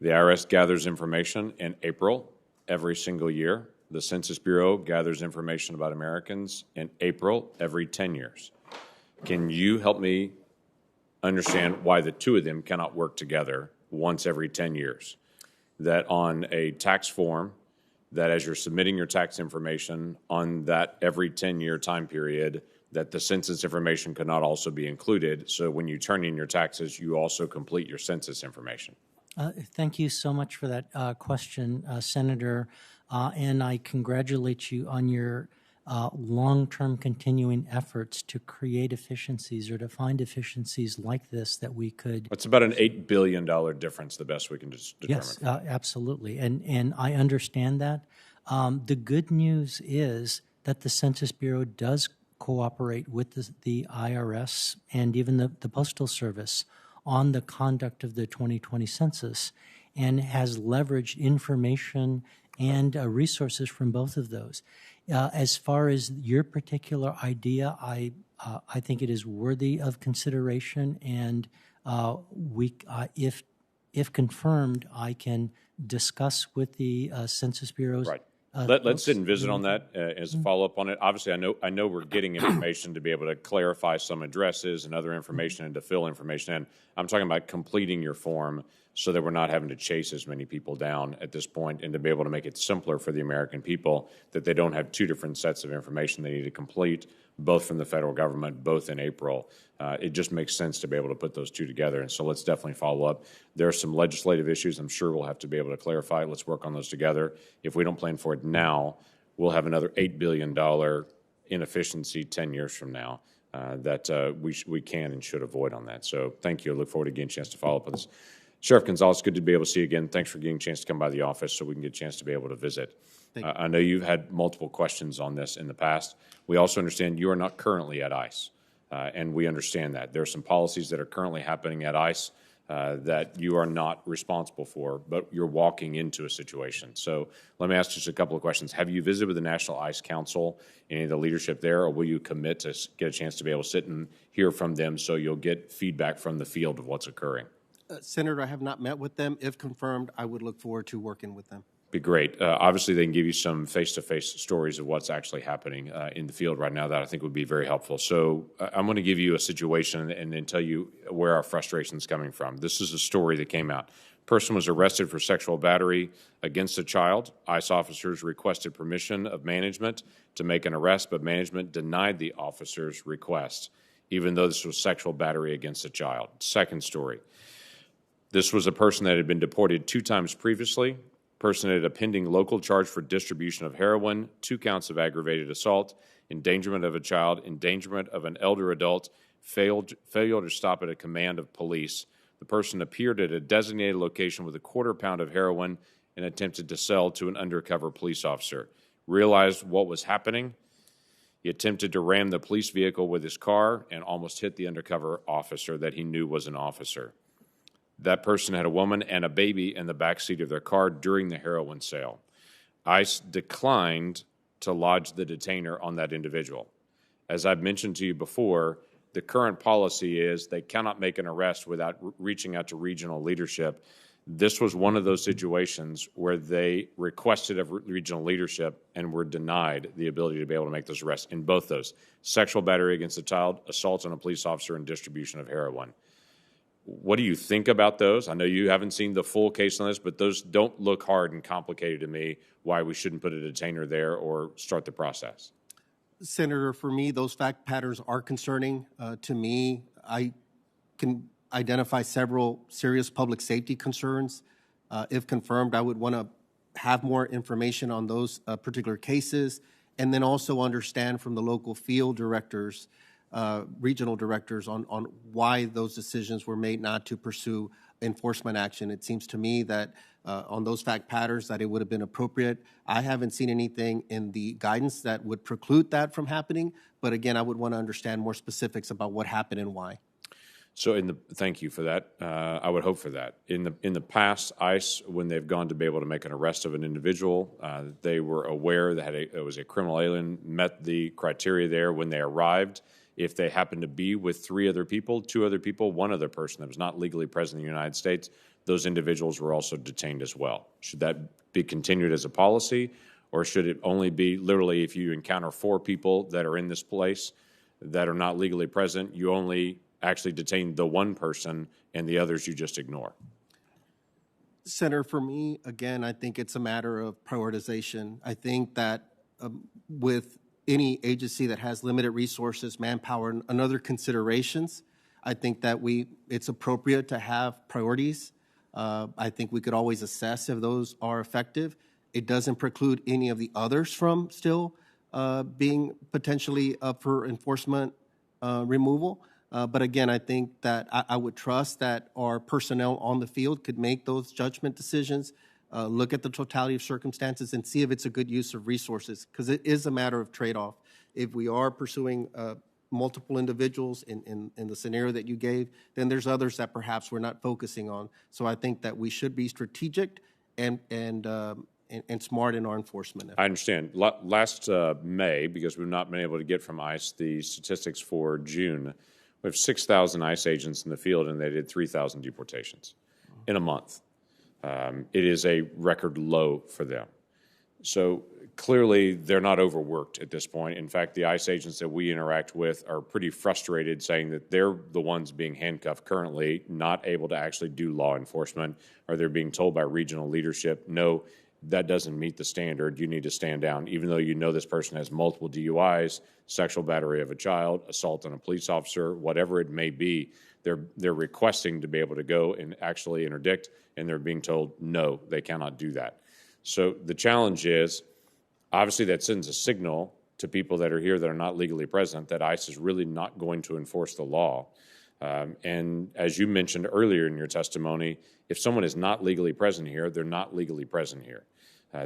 The IRS gathers information in April every single year. The Census Bureau gathers information about Americans in April every 10 years. Can you help me understand why the two of them cannot work together once every 10 years? That on a tax form, that as you're submitting your tax information on that every 10-year time period, that the census information could not also be included. So when you turn in your taxes, you also complete your census information. Thank you so much for that question, Senator. And I congratulate you on your long-term continuing efforts to create efficiencies or to find efficiencies like this that we could. It's about an $8 billion difference, the best we can just determine. Yes, absolutely. And I understand that. The good news is that the Census Bureau does cooperate with the IRS and even the Postal Service on the conduct of the 2020 census and has leveraged information and resources from both of those. As far as your particular idea, I think it is worthy of consideration, and if confirmed, I can discuss with the Census Bureau's. Right. Let's sit and visit on that as a follow-up on it. Obviously, I know we're getting information to be able to clarify some addresses and other information and to fill information in. I'm talking about completing your form so that we're not having to chase as many people down at this point, and to be able to make it simpler for the American people that they don't have two different sets of information they need to complete, both from the federal government, both in April. It just makes sense to be able to put those two together, and so let's definitely follow up. There are some legislative issues I'm sure we'll have to be able to clarify. Let's work on those together. If we don't plan for it now, we'll have another $8 billion inefficiency 10 years from now that we can and should avoid on that. So thank you. I look forward to getting a chance to follow up on this. Sheriff Gonzalez, good to be able to see you again. Thanks for getting a chance to come by the office so we can get a chance to be able to visit. I know you've had multiple questions on this in the past. We also understand you are not currently at ICE, and we understand that. There are some policies that are currently happening at ICE that you are not responsible for, but you're walking into a situation. So let me ask just a couple of questions. Have you visited with the National ICE Council, any of the leadership there, or will you commit to get a chance to be able to sit and hear from them so you'll get feedback from the field of what's occurring? Senator, I have not met with them. If confirmed, I would look forward to working with them. Be great. Obviously, they can give you some face-to-face stories of what's actually happening in the field right now that I think would be very helpful. So I'm going to give you a situation and then tell you where our frustration is coming from. This is a story that came out. Person was arrested for sexual battery against a child. ICE officers requested permission of management to make an arrest, but management denied the officer's request, even though this was sexual battery against a child. Second story. This was a person that had been deported 2 times previously. Person had a pending local charge for distribution of heroin, 2 counts of aggravated assault, endangerment of a child, endangerment of an elder adult, failure to stop at a command of police. The person appeared at a designated location with a quarter pound of heroin and attempted to sell to an undercover police officer. Realized what was happening. He attempted to ram the police vehicle with his car and almost hit the undercover officer that he knew was an officer. That person had a woman and a baby in the backseat of their car during the heroin sale. ICE declined to lodge the detainer on that individual. As I've mentioned to you before, the current policy is they cannot make an arrest without reaching out to regional leadership. This was one of those situations where they requested of regional leadership and were denied the ability to be able to make those arrests in both those: sexual battery against a child, assault on a police officer, and distribution of heroin. What do you think about those? I know you haven't seen the full case on this, but those don't look hard and complicated to me why we shouldn't put a detainer there or start the process. Senator, for me, those fact patterns are concerning to me. I can identify several serious public safety concerns. If confirmed, I would want to have more information on those particular cases, and then also understand from the local field directors, regional directors, on why those decisions were made not to pursue enforcement action. It seems to me that on those fact patterns that it would have been appropriate. I haven't seen anything in the guidance that would preclude that from happening, but again, I would want to understand more specifics about what happened and why. So thank you for that. I would hope for that. In the past, ICE, when they've gone to be able to make an arrest of an individual, they were aware that it was a criminal alien, met the criteria there when they arrived. If they happened to be with 3 other people, 2 other people, 1 other person that was not legally present in the United States, those individuals were also detained as well. Should that be continued as a policy, or should it only be literally if you encounter 4 people that are in this place that are not legally present, you only actually detain the 1 person and the others you just ignore? Senator, for me, again, I think it's a matter of prioritization. I think that with any agency that has limited resources, manpower, and other considerations, I think that it's appropriate to have priorities. I think we could always assess if those are effective. It doesn't preclude any of the others from still being potentially up for enforcement removal. But again, I think that I would trust that our personnel on the field could make those judgment decisions, look at the totality of circumstances, and see if it's a good use of resources, because it is a matter of trade-off. If we are pursuing multiple individuals in the scenario that you gave, then there's others that perhaps we're not focusing on. So I think that we should be strategic and smart in our enforcement effort. I understand. Last May, because we've not been able to get from ICE the statistics for June, we have 6,000 ICE agents in the field, and they did 3,000 deportations in a month. It is a record low for them. So clearly, they're not overworked at this point. In fact, the ICE agents that we interact with are pretty frustrated, saying that they're the ones being handcuffed currently, not able to actually do law enforcement, or they're being told by regional leadership, no, that doesn't meet the standard. You need to stand down, even though you know this person has multiple DUIs, sexual battery of a child, assault on a police officer, whatever it may be. They're requesting to be able to go and actually interdict, and they're being told, no, they cannot do that. So the challenge is, obviously that sends a signal to people that are here that are not legally present that ICE is really not going to enforce the law. And as you mentioned earlier in your testimony, if someone is not legally present here, they're not legally present here.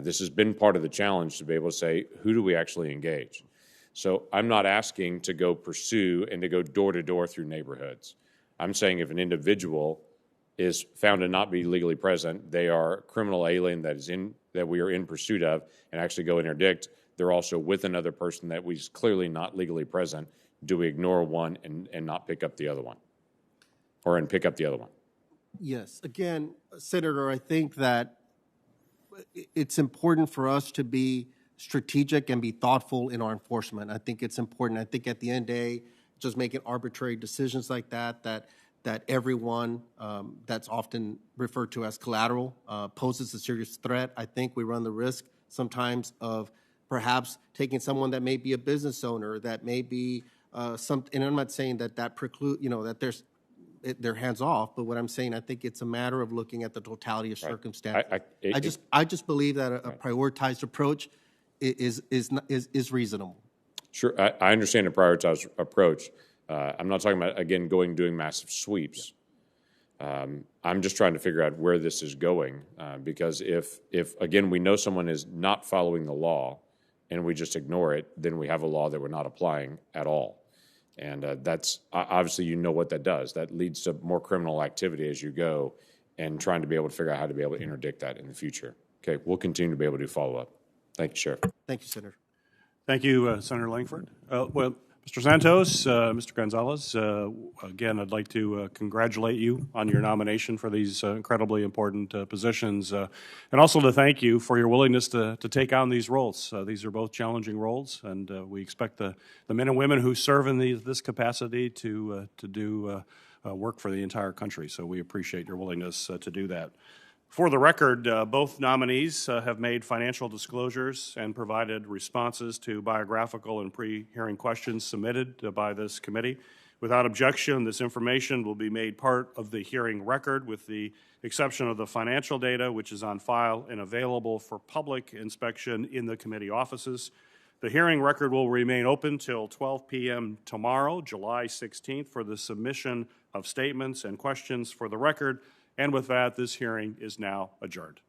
This has been part of the challenge to be able to say, who do we actually engage? So I'm not asking to go pursue and to go door to door through neighborhoods. I'm saying if an individual is found to not be legally present, they are a criminal alien that we are in pursuit of, and actually go interdict, they're also with another person that was clearly not legally present. Do we ignore one and not pick up the other one? And pick up the other one? Yes. Again, Senator, I think that it's important for us to be strategic and be thoughtful in our enforcement. I think it's important. I think at the end of the day, just making arbitrary decisions like that everyone that's often referred to as collateral poses a serious threat. I think we run the risk sometimes of perhaps taking someone that may be a business owner, that may be and I'm not saying that preclude, that they're hands off, but what I'm saying, I think it's a matter of looking at the totality of circumstances. I just believe that a prioritized approach is reasonable. Sure, I understand a prioritized approach. I'm not talking about, again, doing massive sweeps. I'm just trying to figure out where this is going, because if again, we know someone is not following the law and we just ignore it, then we have a law that we're not applying at all. And that's obviously, what that does. That leads to more criminal activity as you go, and trying to be able to figure out how to be able to interdict that in the future. Okay, we'll continue to be able to follow up. Thank you, Sheriff. Thank you, Senator. Thank you, Senator Langford. Well, Mr. Santos, Mr. Gonzalez, again, I'd like to congratulate you on your nomination for these incredibly important positions, and also to thank you for your willingness to take on these roles. These are both challenging roles, and we expect the men and women who serve in this capacity to do work for the entire country. So we appreciate your willingness to do that. For the record, both nominees have made financial disclosures and provided responses to biographical and pre-hearing questions submitted by this committee. Without objection, this information will be made part of the hearing record with the exception of the financial data, which is on file and available for public inspection in the committee offices. The hearing record will remain open till 12 p.m. tomorrow, July 16th, for the submission of statements and questions for the record. And with that, this hearing is now adjourned.